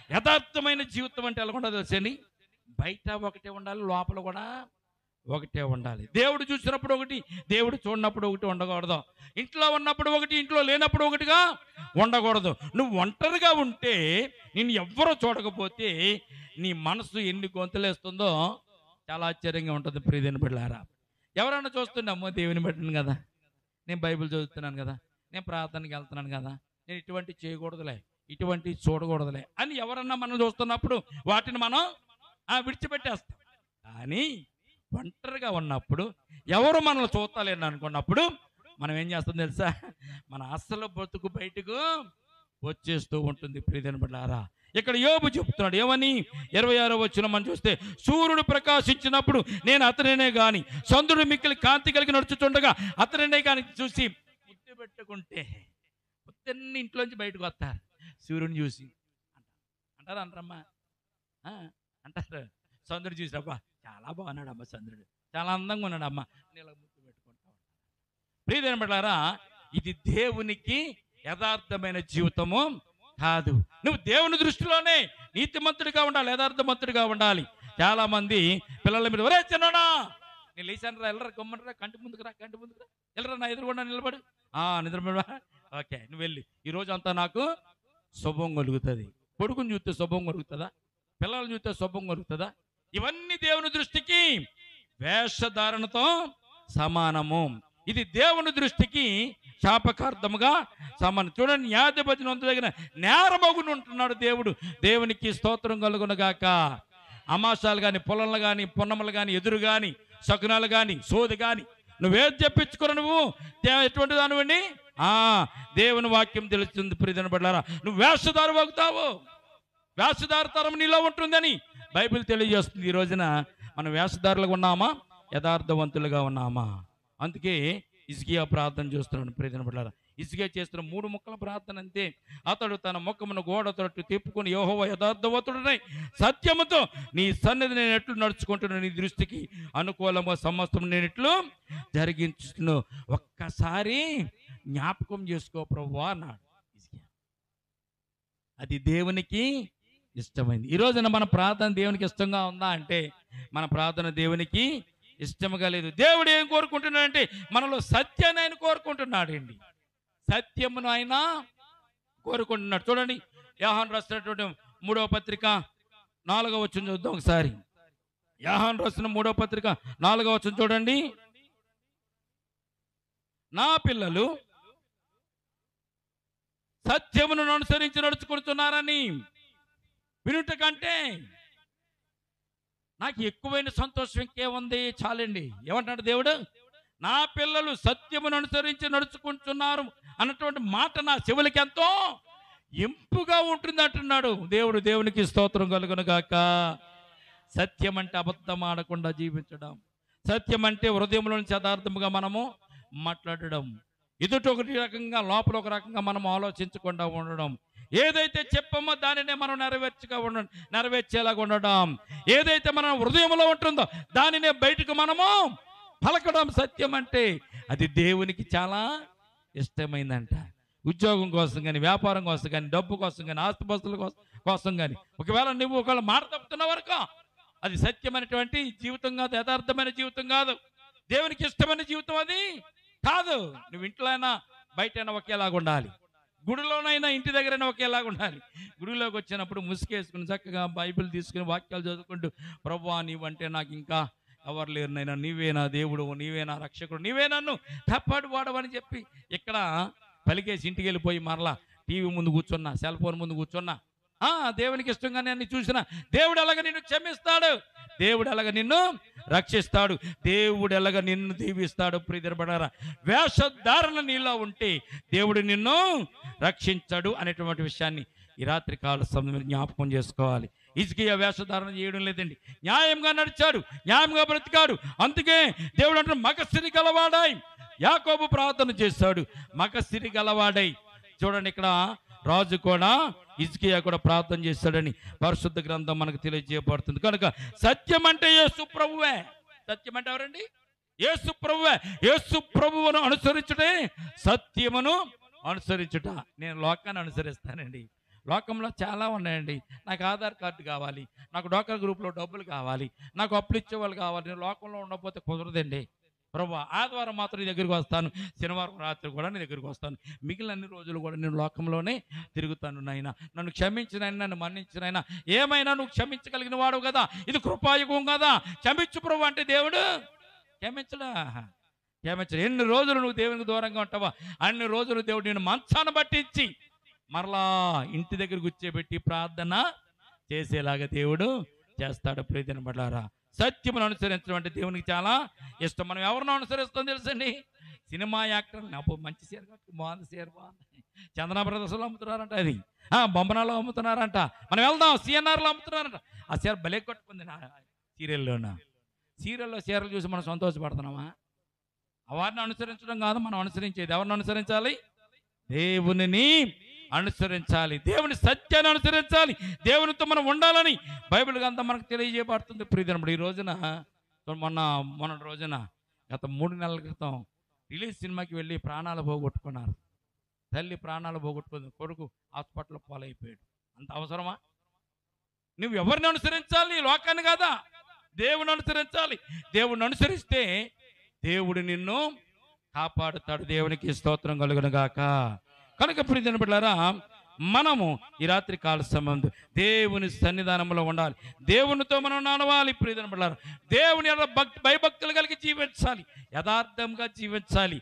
Speaker 1: యథార్థమైన జీవితం అంటే ఎలా ఉండదు తెలుసని? బయట ఒకటే ఉండాలి, లోపల కూడా ఒకటే ఉండాలి. దేవుడు చూసినప్పుడు ఒకటి, దేవుడు చూడనప్పుడు ఒకటి ఉండకూడదు. ఇంట్లో ఉన్నప్పుడు ఒకటి, ఇంట్లో లేనప్పుడు ఒకటిగా ఉండకూడదు. నువ్వు ఒంటరిగా ఉంటే, నిన్ను ఎవ్వరూ చూడకపోతే నీ మనసు ఎన్ని గొంతులేస్తుందో చాలా ఆశ్చర్యంగా ఉంటుంది. ప్రియమైన బిడ్డలారా, ఎవరన్నా చూస్తున్నామో దేవుని బిడ్డను కదా, నేను బైబిల్ చదువుతున్నాను కదా, నేను ప్రార్థనకి వెళ్తున్నాను కదా, నేను ఇటువంటి చేయకూడదులే, ఇటువంటి చూడకూడదులే అని ఎవరన్నా మనం చూస్తున్నప్పుడు వాటిని మనం విడిచిపెట్టేస్తాం. కానీ ఒంటరిగా ఉన్నప్పుడు, ఎవరు మనల్ని చూస్తాలేని అనుకున్నప్పుడు మనం ఏం చేస్తాం తెలుసా? మన అసలు బ్రతుకు బయటకు వచ్చేస్తూ ఉంటుంది. ప్రియమైన బిడ్డలారా, ఇక్కడ యోబు చెప్తున్నాడు ఏమని? 26వ వచనం మనం చూస్తే, సూర్యుడు ప్రకాశించినప్పుడు నేను అతనినే గాని, చంద్రుడు మిక్కిలి కాంతి కలిగి నడుచుచుండగా అతనినే కానీ చూసి ముద్దు పెట్టుకుంటే, పొద్దున్న ఇంట్లోంచి బయటకు వస్తారు సూర్యుని చూసి అంటారు, అంటారమ్మా అంటారు. చంద్రుడు చూసినబ్బా చాలా బాగున్నాడు అమ్మ, చంద్రుడు చాలా అందంగా ఉన్నాడు అమ్మ, నేను ముద్దు పెట్టుకుంటాను. ప్రియమైన బిడ్డలారా, ఇది దేవునికి యథార్థమైన జీవితము కాదు. నువ్వు దేవుని దృష్టిలోనే నీతిమంతుడిగా ఉండాలి, యథార్థమంతుడిగా ఉండాలి. చాలా మంది పిల్లల మీద, ఒరే చిన్నోడా నేను లేచాను రా, వెళ్ళరా, గమ్మనరా, కంటి ముందుకు రా, కంటి ముందుకు రా, వెళ్ళరా, నా ఎదురుకుండా నిలబడు, నిద్రపడా, ఓకే నువ్వు వెళ్ళి ఈరోజు అంతా నాకు శుభం కలుగుతుంది. కొడుకుని చూస్తే శుభం కలుగుతుందా? పిల్లలు చూస్తే శుభం కలుగుతుందా? ఇవన్నీ దేవుని దృష్టికి వేషధారణతో సమానము. ఇది దేవుని దృష్టికి శాపకార్థముగా సమానం. చూడండి, న్యాయాధిపతి దగ్గర నేరమగుని ఉంటున్నాడు దేవుడు. దేవునికి స్తోత్రం కలుగునుగాక. అమాసాలు కానీ, పొలంలు కానీ, పున్నములు కానీ, ఎదురు కానీ, శకునాలు కానీ, సోది కానీ నువ్వేది చెప్పించుకుని నువ్వు ఎటువంటి దానివండి? దేవుని వాక్యం తెలుస్తుంది. ప్రియమైన బిడ్డలారా, నువ్వు వేషధారు వాగుతావు, వేషధార తరం నీలో ఉంటుందని బైబిల్ తెలియజేస్తుంది. ఈ రోజున మనం వేషధారులుగా ఉన్నామా, యథార్థవంతులుగా ఉన్నామా? అందుకే హిజ్కియా ప్రార్థన చేస్తున్నాడు. ప్రియమైన బిడ్డలారా, హిజ్కియా చేస్తున్న 3 ముక్కల ప్రార్థన అంతే. అతడు తన ముఖమును గోడ తట్టు తిప్పుకొని, యెహోవా యథార్థవంతుడనై సత్యముతో నీ సన్నిధి నేను ఎట్లు నడుచుకుంటున్నాను, నీ దృష్టికి అనుకూలంగా సమస్తం నేను ఎట్లు జరిగించును, ఒక్కసారి జ్ఞాపకం చేసుకో ప్రభువా అన్నాడు హిజ్కియా. అది దేవునికి ఇష్టమైంది. ఈ రోజున మన ప్రార్థన దేవునికి ఇష్టంగా ఉందా అంటే మన ప్రార్థన దేవునికి ఇష్టముగా లేదు. దేవుడు ఏం కోరుకుంటున్నాడంటే మనలో సత్యాన్ని ఆయన కోరుకుంటున్నాడు అండి. సత్యమును ఆయన కోరుకుంటున్నాడు. చూడండి, యోహాను రాసినటువంటి 3వ పత్రిక 4వ వచనం చూద్దాం ఒకసారి. యోహాను రాసిన 3వ పత్రిక 4వ వచనం చూడండి. నా పిల్లలు సత్యమును అనుసరించి నడుచుకుంటున్నారని వినుట కంటే నాకు ఎక్కువైన సంతోషం ఇంకేముంది, చాలండి. ఏమంటాడు దేవుడు? నా పిల్లలు సత్యమును అనుసరించి నడుచుకుంటున్నారు అన్నటువంటి మాట నా చెవులకి ఎంతో ఇంపుగా ఉంటుంది అంటున్నాడు దేవుడు. దేవునికి స్తోత్రం కలుగును గాక. సత్యం అంటే అబద్ధం ఆడకుండా జీవించడం, సత్యం అంటే హృదయంలో నుంచి యథార్థముగా మనము మాట్లాడడం, ఎదుట ఒక రకంగా లోపల ఒక రకంగా మనం ఆలోచించకుండా ఉండడం, ఏదైతే చెప్పామో దానినే మనం నెరవేర్చేలాగా ఉండడం, ఏదైతే మన హృదయంలో ఉంటుందో దానినే బయటకు మనము పలకడం. సత్యం అంటే అది దేవునికి చాలా ఇష్టమైందంట. ఉద్యోగం కోసం కానీ, వ్యాపారం కోసం కానీ, డబ్బు కోసం కానీ, ఆస్తిపాస్తుల కోసం కానీ, ఒకవేళ నువ్వు ఒకవేళ మాట తప్పుతున్న వరకు అది సత్యమైనటువంటి జీవితం కాదు, యథార్థమైన జీవితం కాదు, దేవునికి ఇష్టమైన జీవితం అది కాదు. నువ్వు ఇంట్లో అయినా బయట అయినా ఒకేలాగా ఉండాలి, గుడిలోనైనా ఇంటి దగ్గరైనా ఒకేలాగా ఉండాలి. గుడిలోకి వచ్చినప్పుడు ముసుకేసుకుని చక్కగా బైబిల్ తీసుకుని వాక్యాలు చదువుకుంటూ, ప్రభువా నీవంటే నాకు ఇంకా ఎవరు లేరు నైనా, నీవే నా దేవుడు, నీవే నా రక్షకుడు, నీవే నన్ను కాపాడు వాడవని చెప్పి ఇక్కడ పలికేసి ఇంటికి వెళ్ళిపోయి మరలా టీవీ ముందు కూర్చున్నా, సెల్ ఫోన్ ముందు కూర్చున్నా, దేవునికి ఇష్టంగానే అన్ని చూసిన దేవుడు ఎలాగ నిన్ను క్షమిస్తాడు, దేవుడు ఎలాగ నిన్ను రక్షిస్తాడు, దేవుడు ఎలాగ నిన్ను దీవిస్తాడు. ప్రియబడారా, వేషధారణ నీలో ఉంటే దేవుడు నిన్ను రక్షించాడు అనేటువంటి విషయాన్ని ఈ రాత్రి కాల సమయం జ్ఞాపకం చేసుకోవాలి. హిజ్కియా వేషధారణ చేయడం లేదండి, న్యాయంగా నడిచాడు, న్యాయంగా బ్రతికాడు. అందుకే దేవుడు అంటే మగసిరి గలవాడై యాకోబు ప్రార్థన చేశాడు, మగసిరి గలవాడై. చూడండి, ఇక్కడ రాజు కూడా హిజ్కియా కూడా ప్రార్థన చేశాడని పరిశుద్ధ గ్రంథం మనకు తెలియజేయబడుతుంది. కనుక సత్యం అంటే యేసు ప్రభువే. సత్యం అంటే ఎవరండి? యేసు ప్రభువే. యేసు ప్రభువును అనుసరించుటే సత్యమును అనుసరించుట. నేను లోకాన్ని అనుసరిస్తానండి. లోకంలో చాలా ఉన్నాయండి. నాకు ఆధార్ కార్డు కావాలి, నాకు డోక్రా గ్రూప్లో డబ్బులు కావాలి, నాకు అప్పులు ఇచ్చేవాళ్ళు కావాలి. నేను లోకంలో ఉండకపోతే కుదరదండి. ప్రభు ఆదివారం మాత్రం నీ దగ్గరికి వస్తాను, శనివారం రాత్రి కూడా నీ దగ్గరికి వస్తాను, మిగిలిన అన్ని రోజులు కూడా నేను లోకంలోనే తిరుగుతాను. నాయన నన్ను క్షమించినైనా, నన్ను మన్నించినైనా, ఏమైనా నువ్వు క్షమించగలిగిన వాడు కదా, ఇది కృపాయుగం కదా, క్షమించు ప్రభు అంటే దేవుడు క్షమించడా? క్షమించడు. ఎన్ని రోజులు నువ్వు దేవునికి దూరంగా ఉంటావా అన్ని రోజులు దేవుడు నేను మంచాన పట్టించి మరలా ఇంటి దగ్గర కూర్చోబెట్టి ప్రార్థన చేసేలాగా దేవుడు చేస్తాడు. ప్రియమైన బిడ్డలారా, సత్యమును అనుసరించడం అంటే దేవునికి చాలా ఇష్టం. మనం ఎవరినో అనుసరిస్తాం తెలుసండి? సినిమా యాక్టర్, నాకు మంచి చీర కట్టు, బాగుంది చీర బాగుంది, చందన బ్రదర్స్లో అమ్ముతున్నారంట, అది బొమ్మనాలో అమ్ముతున్నారంట, మనం వెళ్దాం సిఎన్ఆర్లో అమ్ముతున్నారంట. ఆ చీర భలే కట్టుకుంది నా సీరియల్లో చీరలు చూసి మనం సంతోషపడుతున్నామా? వారిని అనుసరించడం కాదు మనం అనుసరించేది. ఎవరిని అనుసరించాలి? దేవునిని అనుసరించాలి, దేవుని సత్యాన్ని అనుసరించాలి, దేవునితో మనం ఉండాలని బైబిల్ గ్రంథం మనకు తెలియజేయబడుతుంది. ప్రియమైనప్పుడు ఈ రోజున మొన్న రోజున గత 3 నెలల క్రితం రిలీజ్ సినిమాకి వెళ్ళి ప్రాణాలు పోగొట్టుకున్నారు. తల్లి ప్రాణాలు పోగొట్టుకుంది, కొడుకు హాస్పిటల్లో పాలైపోయాడు. అంత అవసరమా? నువ్వు ఎవరిని అనుసరించాలి? లోకాన్ని కాదా, దేవుని అనుసరించాలి. దేవుని అనుసరిస్తే దేవుడు నిన్ను కాపాడుతాడు. దేవునికి స్తోత్రం కలుగును గాక. కనుక ప్రియమైన బిడ్డలారా, మనము ఈ రాత్రి కాల సమయంలో దేవుని సన్నిధానంలో ఉండాలి, దేవునితో మనం నడవాలి. ప్రియమైన బిడ్డలారా, దేవుని భయభక్తులు కలిగి జీవించాలి, యథార్థంగా జీవించాలి.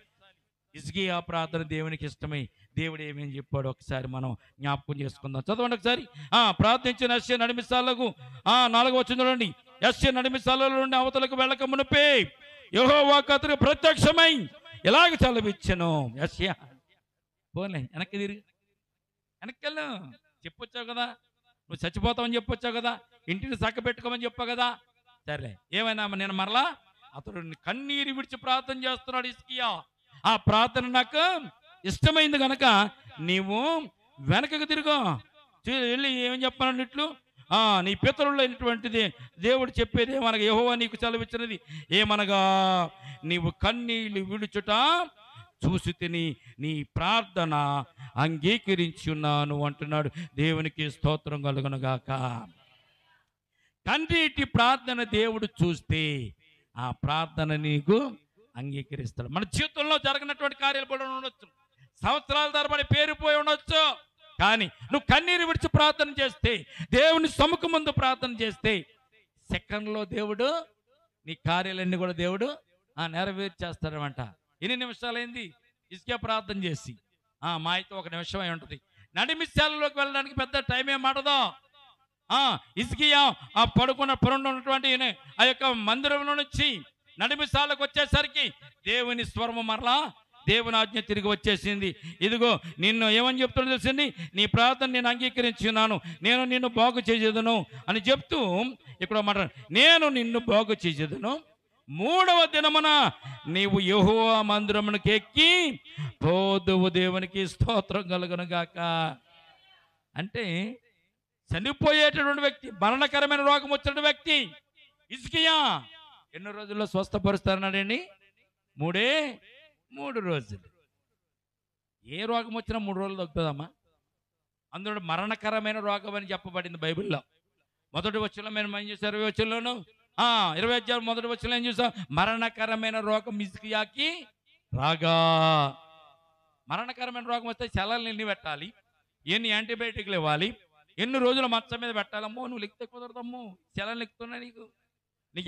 Speaker 1: హిజ్కియా ప్రార్థన దేవునికి ఇష్టమై దేవుడు ఏమేమి చెప్పాడు ఒకసారి మనం జ్ఞాపకం చేసుకుందాం. చదవండి ఒకసారి. ప్రార్థించిన యెషయా నడిమిసాలకు 4వ వచనం చూడండి. యెషయా నడిమిసాలలో నుండి అవతలకు వెళ్ళక మునిపే యెహోవా అతనికి ప్రత్యక్షమై ఇలాగ సెలవిచ్చెను. యెషయా పోలే, వెనక్కి తిరిగి వెనక్కి వెళ్ళు. చెప్పొచ్చావు కదా, నువ్వు చచ్చిపోతావని చెప్పొచ్చావు కదా, ఇంటిని చక్క పెట్టుకోమని చెప్పావు కదా, సరే ఏమైనా నేను మరలా అతడు కన్నీరు విడిచి ప్రార్థన చేస్తున్నాడు హిజ్కియా. ఆ ప్రార్థన నాకు ఇష్టమైంది కనుక నీవు వెనకకు తిరుగు. వెళ్ళి ఏం చెప్పాలన్నట్లు, నీ పితరుల్లో అయినటువంటిది దేవుడు చెప్పేది ఏమనగా, యెహోవా నీకు సెలవిచ్చినది ఏమనగా, నీవు కన్నీళ్లు విడుచుట చూసి తిని నీ ప్రార్థన అంగీకరించి ఉన్నాను అంటున్నాడు. దేవునికి స్తోత్రం కలుగునుగాక. కన్నీటి ప్రార్థన దేవుడు చూస్తే ఆ ప్రార్థన నీకు అంగీకరిస్తాడు. మన జీవితంలో జరగనటువంటి కార్యాలు కూడా ఉండొచ్చు, సంవత్సరాల తరబడి పేరుపోయి ఉండొచ్చు, కానీ నువ్వు కన్నీరు విడిచి ప్రార్థన చేస్తే, దేవుని సముఖం ముందు ప్రార్థన చేస్తే, సెకండ్లో దేవుడు నీ కార్యాలన్నీ కూడా దేవుడు నెరవేర్చేస్తాడనమాట. ఎన్ని నిమిషాలైంది హిజ్కియా ప్రార్థన చేసి? మా అయితే 1 నిమిషం అయి ఉంటుంది. నడిమిశాలలోకి వెళ్ళడానికి పెద్ద టైం ఏం మాటదో. హిజ్కియా పడుకున్న పొరంలో ఉన్నటువంటి ఆ యొక్క మందిరంలో నుంచి నడిమిశాలకు వచ్చేసరికి దేవుని స్వరము మరలా దేవుని ఆజ్ఞ తిరిగి వచ్చేసింది. ఇదిగో నిన్ను ఏమని చెప్తున్నా తెలిసింది, నీ ప్రార్థన నేను అంగీకరించున్నాను, నేను నిన్ను బాగు చేసేదను అని చెప్తూ ఇక్కడ మాట, నేను నిన్ను బాగు చేసేదను, 3వ దినమున నీవు యెహోవా మందిరమునకు ఎక్కి పోదువు. దేవునికి స్తోత్రం కలుగునుగాక. అంటే చనిపోయేటటువంటి వ్యక్తి, మరణకరమైన రోగం వచ్చిన వ్యక్తి హిజ్కియా ఎన్నో రోజుల్లో స్వస్థపరుస్తారన్నాడండి? 3 రోజులు. ఏ రోగం వచ్చినా 3 రోజులు తగ్గుతుందమ్మా. అందులో మరణకరమైన రోగం అని చెప్పబడింది బైబిల్లో. మొదటి వచనంలో మేము ఏం చేశారు? 20 వచనంలోను 20 అధ్యాయం మొదటి వచనంలో ఏం చూసాం? మరణకరమైన రోగం హిజ్కియాకి రాగా. మరణకరమైన రోగం వస్తే చలాలు ఎన్ని పెట్టాలి, ఎన్ని యాంటీబయాటిక్లు ఇవ్వాలి, ఎన్ని రోజులు మంచం మీద పెట్టాలమ్మో, నువ్వు లిక్తే కుదరదమ్మో, చలాలు ఎక్కుతున్నా నీకు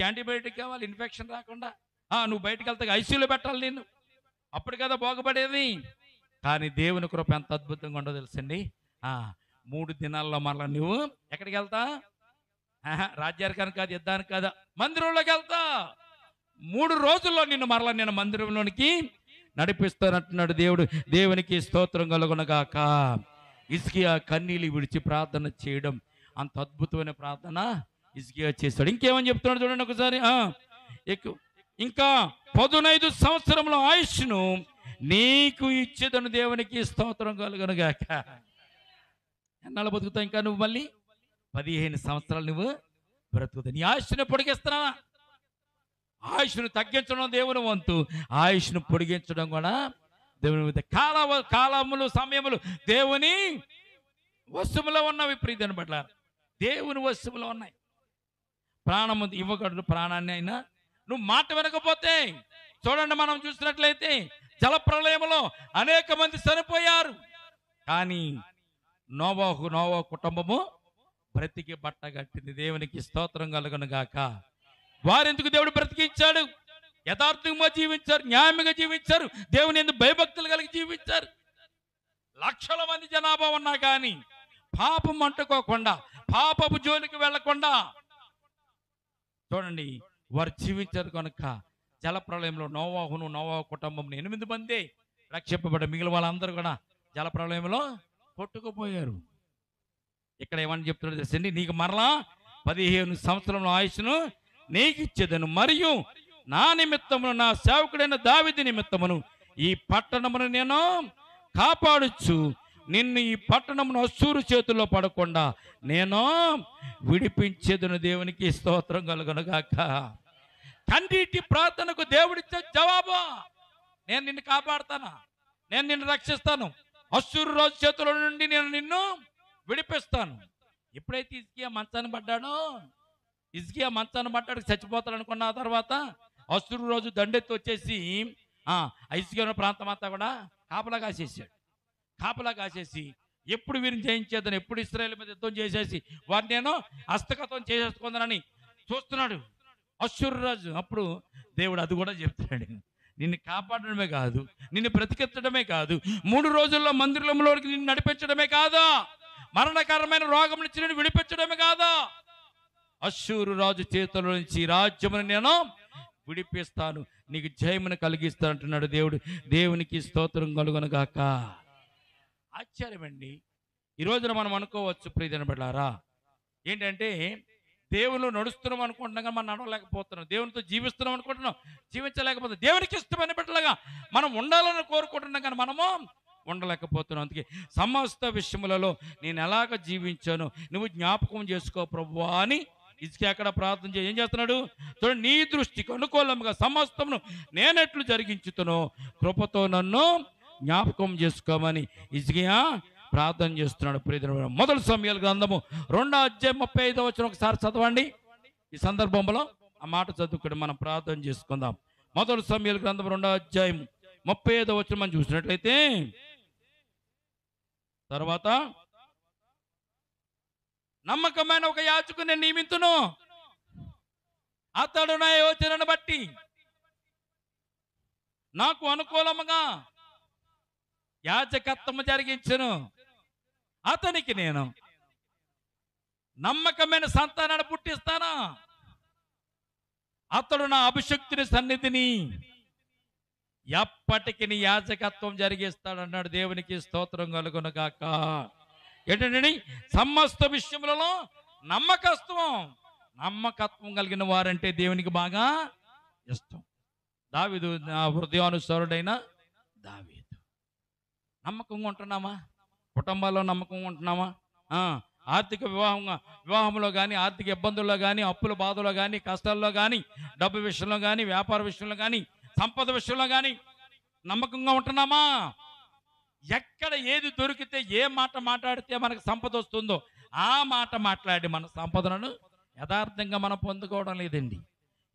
Speaker 1: యాంటీబయాటిక్ కావాలి ఇన్ఫెక్షన్ రాకుండా. నువ్వు బయటకు వెళ్తే ఐసీయూలో పెట్టాలి నేను, అప్పుడు కదా బాగుపడేది. కానీ దేవుని కృప ఎంత అద్భుతంగా ఉండో తెలుసండి. 3 దినాల్లో మరలా నువ్వు ఎక్కడికి వెళ్తా? రాజ్యానికి కాదు, యుద్ధానికి కాదా, మందిరంలోకి వెళ్తా. 3 రోజుల్లో నిన్ను మరలా నేను మందిరంలోనికి నడిపిస్తానంటున్నాడు దేవుడు. దేవునికి స్తోత్రం కలుగునుగాక. హిజ్కియా కన్నీళ్ళు విడిచి ప్రార్థన చేయడం, అంత అద్భుతమైన ప్రార్థన హిజ్కియా చేస్తాడు. ఇంకేమని చెప్తున్నాడు చూడండి ఒకసారి. ఇంకా 15 సంవత్సరంలో ఆయుష్ను నీకు ఇచ్చేదను. దేవునికి స్తోత్రం కలుగునుగాక. ఎన్నాళ్ళు బతుకుతావు ఇంకా నువ్వు? మళ్ళీ 15 సంవత్సరాలు నువ్వు బ్రతుకుతావు. నీ ఆయుష్ను పొడిగిస్తున్నా? ఆయుష్ను తగ్గించడం దేవుని వంతు, ఆయుష్ను పొడిగించడం కూడా దేవుని వంతు. కాలములు సమయములు దేవుని వశములో ఉన్నవి. ప్రీతిని పట్ల దేవుని వశములో ఉన్నాయి. ప్రాణము ఇవ్వగలడు, ప్రాణాన్ని అయినా నువ్వు మాట వినకపోతే. చూడండి, మనం చూసినట్లయితే జలప్రలయంలో అనేక మంది చనిపోయారు, కానీ నోవహు కుటుంబము బ్రతికి బట్ట కట్టింది. దేవునికి స్తోత్రం కలుగునుగాక. వారెందుకు దేవుడు బ్రతికించాడు? యథార్థంగా జీవించారు, న్యాయంగా జీవించారు, దేవుని యందు భయభక్తులు కలిగి జీవించారు. లక్షల మంది జనాభా ఉన్నా కానీ పాపం అంటుకోకుండా, పాపపు జోలికి వెళ్లకుండా చూడండి వారు జీవించారు. కనుక జలప్రలయంలో నోవహు కుటుంబం 8 మంది రక్షింపబడ్డ, మిగిలిన వాళ్ళందరూ కూడా జలప్రలయంలో కొట్టుకుపోయారు. ఇక్కడ ఏమని చెప్తున్నాడు తెలుసండి, నీకు మరలా 15 సంవత్సరంలో ఆయుష్ను నీకు ఇచ్చేదను, మరియు నా నిమిత్తమును, నా సేవకుడైన దావీదు నిమిత్తమును ఈ పట్టణమును నేను కాపాడుచు నిన్ను ఈ పట్టణమును అశ్షూరు చేతుల్లో పడకుండా నేను విడిపించేదను. దేవునికి స్తోత్రం కలుగునుగాక. కన్నీటి ప్రార్థనకు దేవుడిచ్చే జవాబు, నేను నిన్ను కాపాడుతాను, నేను నిన్ను రక్షిస్తాను, అశ్షూరు రాజు చేతుల నుండి నేను నిన్ను విడిపిస్తాను. ఎప్పుడైతే హిజ్కియా మంచాన్ని పడ్డాడు, చచ్చిపోతాడు అనుకున్న తర్వాత అశ్షూరు రోజు దండెత్తి వచ్చేసి హిజ్కియా ప్రాంతం అంతా కూడా కాపలా కాసేసి ఎప్పుడు వీరిని జయించేదని, ఎప్పుడు ఇశ్రాయేలు మీద యుద్ధం చేసేసి వారిని నేను హస్తగతం చేసేసుకుందానని చూస్తున్నాడు అశ్షూరు రాజు. అప్పుడు దేవుడు అది కూడా చెప్తున్నాడు, నిన్ను కాపాడడమే కాదు, నిన్ను బ్రతికించడమే కాదు, 3 రోజుల్లో మందిరంలోకి నిన్ను నడిపించడమే కాదు, మరణకరమైన రోగం నుంచి నేను విడిపించడమే కాదు, అశ్షూరు రాజు చేతుల నుంచి రాజ్యమును నేను విడిపిస్తాను, నీకు జయమును కలిగిస్తాను అంటున్నాడు దేవుడు. దేవునికి స్తోత్రం కలుగునుగాక. ఆశ్చర్యమండి. ఈ రోజున మనం అనుకోవచ్చు ప్రియమైన బిడ్డలారా, ఏంటంటే దేవుళ్ళు నడుస్తున్నాం అనుకుంటున్నాం కానీ మనం నడవలేకపోతున్నాం. దేవునితో జీవిస్తున్నాం అనుకుంటున్నాం, జీవించలేకపోతున్నాం. దేవునికి ఇష్టమైన బిడ్డలుగా మనం ఉండాలని కోరుకుంటున్నాం కానీ మనము ఉండలేకపోతున్నాం. అందుకే సమస్త విషయములలో నేను ఎలాగ జీవించాను నువ్వు జ్ఞాపకం చేసుకో ప్రభువా అని హిజ్కియా అక్కడ ప్రార్థన చేసి ఏం చేస్తున్నాడు చూడండి, నీ దృష్టికి అనుకూలంగా సమస్తమును నేనెట్లు జరిగించుతానో కృపతో నన్ను జ్ఞాపకం చేసుకోమని హిజ్కియా ప్రార్థన చేస్తున్నాడు. ప్రియమైన మొదటి సమూయేలు గ్రంథము 2:35 ఒకసారి చదవండి. ఈ సందర్భంలో ఆ మాట చదువుకుని మనం ప్రార్థన చేసుకుందాం. మొదటి సమూయేలు గ్రంథం 2:35 మనం చూసినట్లయితే, తర్వాత నమ్మకమైన ఒక యాజకుని నేను నియమింతును, అతడు నా యోచనను బట్టి నాకు అనుకూలముగా యాజకత్వము జరిగించును. అతనికి నేను నమ్మకమైన సంతానాన్ని పుట్టిస్తాను. అతడు నా అభిషక్తుని సన్నిధిని ఎప్పటికి నీ యాజకత్వం జరిగిస్తాడన్నాడు. దేవునికి స్తోత్రం కలుగును గాక. ఏంటంటే సమస్త విషయములలో నమ్మకత్వం కలిగిన వారంటే దేవునికి బాగా ఇష్టం. దావీదు నా హృదయానుసారుడైన దావీదు. నమ్మకంగా ఉంటున్నామా? కుటుంబాల్లో నమ్మకంగా ఉంటున్నామా? ఆర్థిక వివాహంలో కానీ, ఆర్థిక ఇబ్బందుల్లో కానీ, అప్పుల బాధలో కానీ, కష్టాల్లో కానీ, డబ్బు విషయంలో కానీ, వ్యాపార విషయంలో కానీ, సంపద విషయంలో కానీ నమ్మకంగా ఉంటున్నామా? ఎక్కడ ఏది దొరికితే ఏ మాట మాట్లాడితే మనకు సంపద వస్తుందో ఆ మాట మాట్లాడి మన సంపదను యథార్థంగా మనం పొందుకోవడం లేదండి.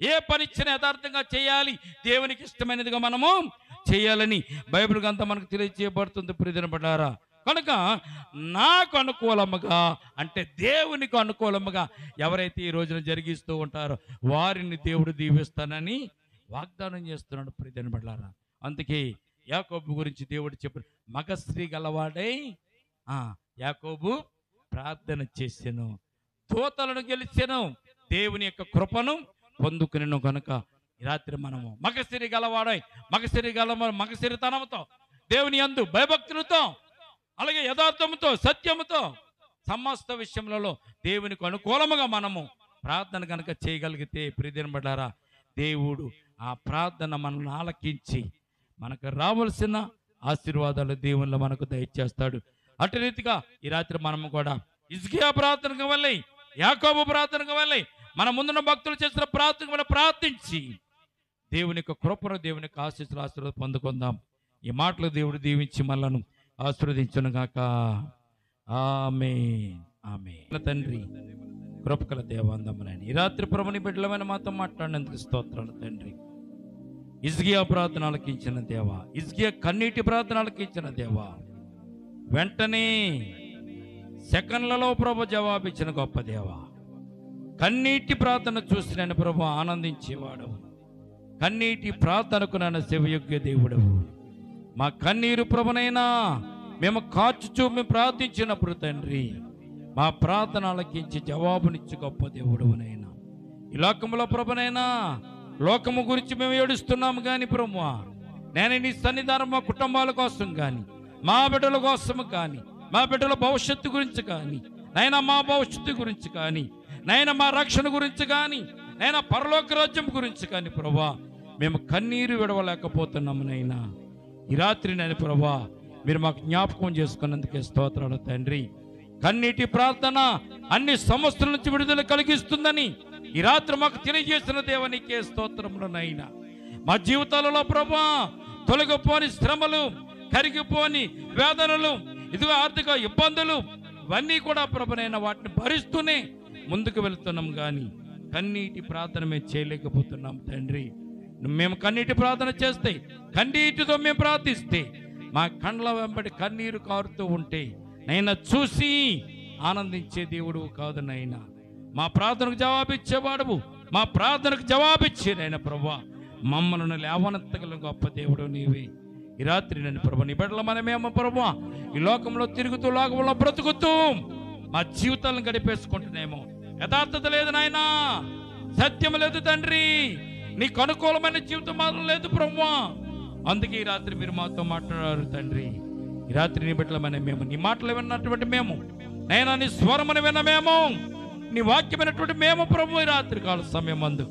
Speaker 1: ఏ పని ఇచ్చినా యథార్థంగా చేయాలి, దేవునికి ఇష్టమైనదిగా మనము చేయాలని బైబిల్ గ్రంథం మనకు తెలియజేయబడుతుంది. ప్రియమైన బిడ్డలారా, కనుక నాకు అనుకూలముగా అంటే దేవునికి అనుకూలముగా ఎవరైతే ఈ రోజున జరిగిస్తూ ఉంటారో వారిని దేవుడు దీవిస్తానని వాగ్దానం చేస్తున్నాడు. ప్రియమైన బిడ్డలారా, అందుకే యాకోబు గురించి దేవుడు చెప్పాడు, మగస్త్రీ గలవాడై యాకోబు ప్రార్థన చేసాను, దూతలను గెలిచాను, దేవుని యొక్క కృపను పొందుకునేను. కనుక ఈ రాత్రి మనము మగసిరితనంతో దేవుని యందు భయభక్తులతో అలాగే యథార్థముతో సత్యముతో సమస్త విషయములలో దేవునికి అనుకూలముగా మనము ప్రార్థన కనుక చేయగలిగితే ప్రియమైన బిడ్డలారా, దేవుడు ఆ ప్రార్థన మనల్ని ఆలకించి మనకు రావాల్సిన ఆశీర్వాదాలు దేవుళ్ళు మనకు దయచేస్తాడు. అటు రీతిగా ఈ రాత్రి మనము కూడా హిజ్కియా ప్రార్థనకు వెళ్ళి, యాకోబు ప్రార్థనకు వెళ్ళి, మన ముందున్న భక్తులు చేసిన ప్రార్థనకు మనం ప్రార్థించి దేవుని యొక్క కృపను, దేవుని యొక్క ఆశీర్వాదం పొందుకుందాం. ఈ మాటలు దేవుడు దీవించి మనలను ఆశీర్వదించును గాక. ఆమేన్ ఆమేన్. తండ్రి కృపకల దేవాందమునైన ఈ రాత్రి ప్రభుని బిడ్డలమైన మాతో మాట్లాడినందుకు స్తోత్రాలు తండ్రి. హిజ్కియా ప్రార్థన ఆలకించిన దేవా, హిజ్కియా కన్నీటి ప్రార్థన ఆలకించిన దేవా, వెంటనే సెకండ్లలో ప్రభు జవాబిచ్చిన గొప్ప దేవా, కన్నీటి ప్రార్థన చూసి నేను ప్రభు ఆనందించేవాడు, కన్నీటి ప్రార్థనకు నన్ను శివయోగ్య దేవుడవు. మా కన్నీరు ప్రభునైనా మేము కార్చుచూ మేము ప్రార్థించినప్పుడు తండ్రి మా ప్రార్థన ఆలకించి జవాబునిచ్చి గొప్ప దేవుడవునైనా. ఈ లోకంలో ప్రభునైనా లోకము గురించి మేము ఏడుస్తున్నాము కానీ ప్రభువా, నేను నీ సన్నిధానం మా కుటుంబాల కోసం కానీ, మా బిడ్డల కోసం కానీ, మా బిడ్డల భవిష్యత్తు గురించి కానీ, నైనా మా భవిష్యత్తు గురించి కానీ, నైనా మా రక్షణ గురించి కానీ, నైనా పరలోక రాజ్యం గురించి కానీ ప్రభువా మేము కన్నీరు విడవలేకపోతున్నాము. నైనా ఈ రాత్రి నేను ప్రభువా మీరు మాకు జ్ఞాపకం చేసుకున్నందుకే స్తోత్రాలు తండ్రి. కన్నీటి ప్రార్థన అన్ని సమస్యల నుంచి విడుదల కలిగిస్తుందని ఈ రాత్రి మాకు తెలియజేసిన దేవానికే స్తోత్రములనైనా. మా జీవితాలలో ప్రభువా తొలగిపోని శ్రమలు, కరిగిపోని వేదనలు, ఇదిగో ఆర్థిక ఇబ్బందులు ఇవన్నీ కూడా ప్రభునైనా వాటిని భరిస్తూనే ముందుకు వెళుతున్నాం కానీ కన్నీటి ప్రార్థన మేము చేయలేకపోతున్నాం తండ్రి. మేము కన్నీటి ప్రార్థన చేస్తే, కన్నీటితో మేము ప్రార్థిస్తే మా కండ్ల వెంబడి కన్నీరు కారుతూ ఉంటే నైనా చూసి ఆనందించే దేవుడు కాదు నైనా. మా ప్రార్థనకు జవాబిచ్చేవాడువు, మా ప్రార్థనకు జవాబిచ్చే నైనా ప్రభువా మమ్మల్ని లేవనెత్తగల గొప్ప దేవుడు నీవే. ఈ రాత్రి నేను ప్రభు నీ బిడ్డల మనమేమో ప్రభువా ఈ లోకంలో తిరుగుతూ లోకంలో బ్రతుకుతూ మా జీవితాలను గడిపేసుకుంటున్నామో యథార్థత లేదు నాయనా, సత్యం లేదు తండ్రి, నీకు అనుకూలమైన జీవితం మాత్రం లేదు ప్రభువా. అందుకే ఈ రాత్రి మీరు మాతో మాట్లాడారు తండ్రి. ఈ రాత్రి నీ బిడ్డలమైన మేము నీ మాటలు విన్నటువంటి మేము నైనా నీ స్వరమును విన్న మేము నీ వాక్యమైనటువంటి మేము ప్రభు ఈ రాత్రి కాల సమయం మందు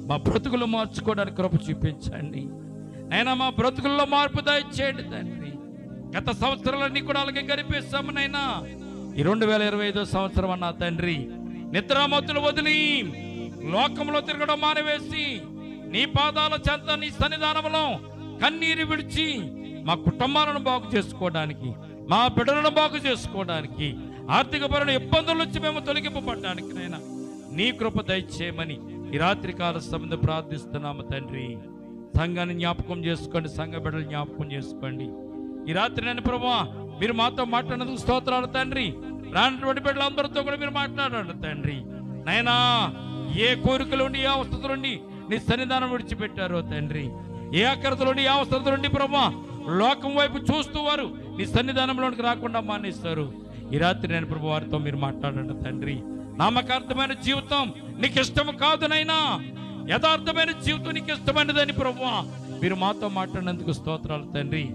Speaker 1: మా బ్రతుకులు మార్చుకోవడానికి కృప చూపించండి. అయినా మా బ్రతుకుల్లో మార్పు దయచేయండి తండ్రి. గత సంవత్సరాలన్నీ కూడా అలాగే గడిపేస్తాము నైనా. ఈ 2025 సంవత్సరం అన్నా తండ్రి, నిద్రామత్తులు వదిలి లోకంలో తిరగడం మానవేసి నీ పాదాల చెంత నీ సన్నిధానంలో కన్నీరు విడిచి మా కుటుంబాలను బాగు చేసుకోవడానికి, మా బిడ్డలను బాగు చేసుకోవడానికి, ఆర్థికపరమైన ఇబ్బందుల నుంచి మేము తొలగింపబడడానికి నైనా నీ కృప దయచేయమని ఈ రాత్రి కాల సమయంలో ప్రార్థిస్తున్నాము తండ్రి. సంఘాన్ని జ్ఞాపకం చేసుకోండి, సంఘ బిడ్డలు జ్ఞాపకం చేసుకోండి. ఈ రాత్రి నేను ప్రభువా మీరు మాతో మాట్లాడినందుకు స్తోత్రాలు తండ్రి. రానటువంటి బిడ్డలందరితో కూడా మీరు మాట్లాడండి తండ్రి. నైనా ఏ కోరికలుండి ఏ అవస్థలుండి నీ సన్నిధానం విడిచిపెట్టారో తండ్రి, ఏ అక్కరతలుండి ఏ అవస్థలుండి ప్రభువా లోకం వైపు చూస్తూ వారు నీ సన్నిధానంలోనికి రాకుండా మానేస్తారు. ఈ రాత్రి నేను ప్రభు వారితో మీరు మాట్లాడండి తండ్రి. నామకార్థమైన జీవితం నీకు ఇష్టం కాదునైనా, యథార్థమైన జీవితం నీకు ఇష్టమైనదని ప్రభువా మీరు మాతో మాట్లాడినందుకు స్తోత్రాలు తండ్రి.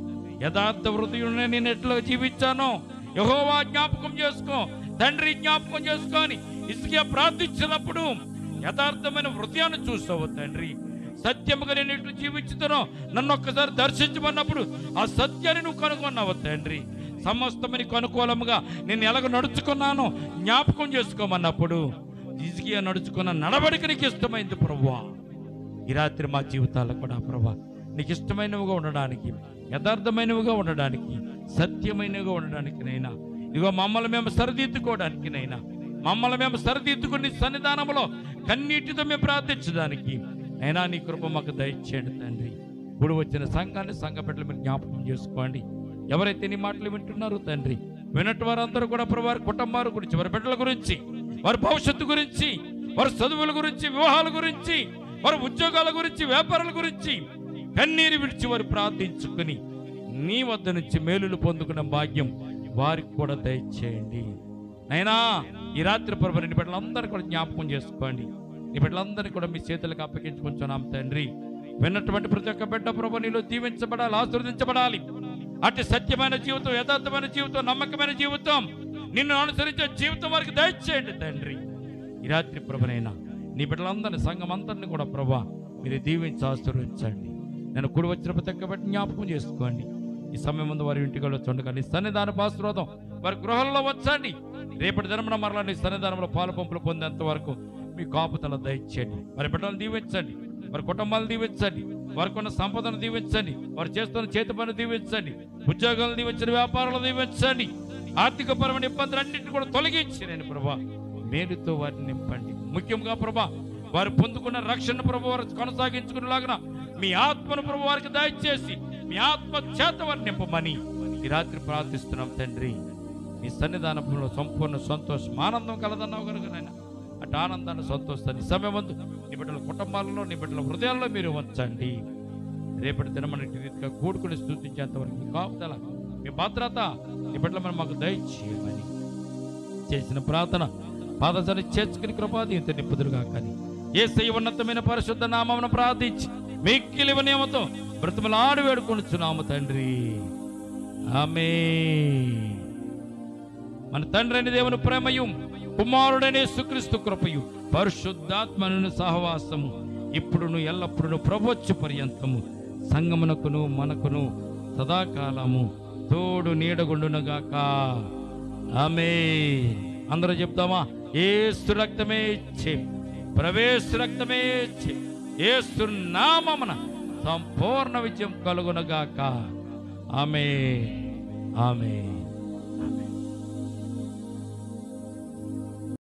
Speaker 1: యథార్థ హృదయుడిని నేను ఎట్లా జీవించానో యెహోవా జ్ఞాపకం చేసుకో తండ్రి, జ్ఞాపకం చేసుకొని హిజ్కియా ప్రార్థించినప్పుడు యథార్థమైన హృదయాన్ని చూస్తావు తండ్రి. సత్యముగా నేను ఎట్లు జీవించుతానో నన్ను ఒక్కసారి దర్శించమన్నప్పుడు ఆ సత్యాన్ని నువ్వు కనుగొన్నావు తండ్రి. సమస్తమనికి అనుకూలముగా నేను ఎలాగ నడుచుకున్నానో జ్ఞాపకం చేసుకోమన్నప్పుడు హిజ్కియా నడుచుకున్న నడవడిక నీకు ఇష్టమైంది ప్రభువా. ఈ రాత్రి మా జీవితాల్లో కూడా ప్రభువా నీకు ఇష్టమైనవిగా ఉండడానికి, యథార్థమైనవిగా ఉండడానికి, సత్యమైనవిగా ఉండడానికి నైనా ఇదిగో మమ్మల్ని మేము సరిదిద్దుకోవడానికి నైనా, మమ్మల్ని మేము సరిదిద్దుకుని సన్నిధానంలో కన్నీటితో మేము ప్రార్థించడానికి అయినా నీ కృప మాకు దయచేయండి తండ్రి. ఇప్పుడు వచ్చిన సంఘాన్ని, సంఘ బిడ్డలు మీరు జ్ఞాపకం చేసుకోండి. ఎవరైతే నీ మాటలు వింటున్నారో తండ్రి, విన్నట్టు వారందరూ కూడా ప్రభు వారి కుటుంబాల గురించి, వారి బిడ్డల గురించి, వారి భవిష్యత్తు గురించి, వారి చదువుల గురించి, వివాహాల గురించి, వారి ఉద్యోగాల గురించి, వ్యాపారాల గురించి కన్నీరు విడిచి వారు ప్రార్థించుకుని నీ వద్ద నుంచి మేలులు పొందుకున్న భాగ్యం వారికి కూడా దయచేయండి. నైనా ఈ రాత్రి ప్రభు నీ బిడ్డలందరూ కూడా జ్ఞాపకం చేసుకోండి. నీ బిడ్డలందరినీ కూడా మీ చేతులకు అప్పగించుకుంటున్నాం తండ్రి. విన్నటువంటి ప్రతి ఒక్క బిడ్డ ప్రభు నీలో దీవించబడాలి, ఆశీర్వదించబడాలి. అటు సత్యమైన జీవితం, యథార్థమైన జీవితం, నమ్మకమైన జీవితం, నిన్ను అనుసరించే జీవితం వారికి దయచేయండి తండ్రి. ఈ రాత్రి ప్రభునైనా నీ బిడ్డలందరినీ, సంఘం అందరినీ కూడా ప్రభు మీరు దీవించి ఆశీర్వదించండి. నేను కూడి వచ్చిన ప్రతి ఒక్క బిడ్డ జ్ఞాపకం చేసుకోండి. ఈ సమయం ముందు వారి ఇంటికి వచ్చుండగా నీ సన్నిధాన ఆశీర్వాదం వారి గృహంలో వచ్చండి. రేపటి దినమున మరలా నీ సన్నిధానంలో పాలు పంపులు పొందేంత వరకు మీ కాపుతల దయచేయండి. వారి బిడ్డలను దీవించండి, వారి కుటుంబాలను దీవించండి, వారికి ఉన్న సంపదను దీవించండి, వారు చేస్తున్న చేతి పని దీవించండి, ఉద్యోగాలను దీవించండి, వ్యాపారాలు దీవించండి. ఆర్థిక పరమైన ఇబ్బందులన్నింటినీ కూడా తొలగించి నేను ప్రభా మేలుతో వారిని నింపండి. ముఖ్యంగా ప్రభా వారు పొందుకున్న రక్షణ ప్రభు వారు కొనసాగించుకునేలాగా మీ ఆత్మను ప్రభు వారికి దయచేసి మీ ఆత్మ చేత వారిని నింపమని ఈ రాత్రి ప్రార్థిస్తున్నాం తండ్రి. మీ సన్నిధానంలో సంపూర్ణ సంతోషం, ఆనందం కలదన్నావు కనుక నాయన అటు ఆనందాన్ని, సంతోషాన్ని సమయం వందు నీ బిడ్డల కుటుంబాలలో, నీ బిడ్డల హృదయాల్లో మీరు ఉంచండి. రేపటి దినమన్నటి రీతిగా కూడుకుని స్తుతించేంతవరకు మీ కాపుదల, మీ భద్రత నీ బిడ్డల మాకు దయచేయమని చేసిన ప్రార్థన పాదజని చేర్చుకుని కృపాదీయంతో నింపుదురుగా కానీ యేసయ్య ఉన్నతమైన పరిశుద్ధ నామమున ప్రార్థించి మిక్కిలి వినయముతో బ్రతిమలాడి వేడుకొనుచున్నాము తండ్రి. ఆమేన్. మన తండ్రి అయిన దేవుని ప్రేమయు, కుమారుడైన యేసుక్రీస్తు కృపయు, పరిశుద్ధాత్మను సహవాసము ఇప్పుడును ఎల్లప్పుడూ ప్రభువొచ్చు పర్యంతము సంగమునకును మనకును సదాకాలము తోడు నీడగుండునుగాక. ఆమేన్. అందరూ చెప్తామా? యేసు రక్తమే ఇచ్చే, ప్రవేశ రక్తమే ఇచ్చే, యేసు నామమున సంపూర్ణ విజయం కలుగునుగాక. ఆమేన్. ఆమేన్.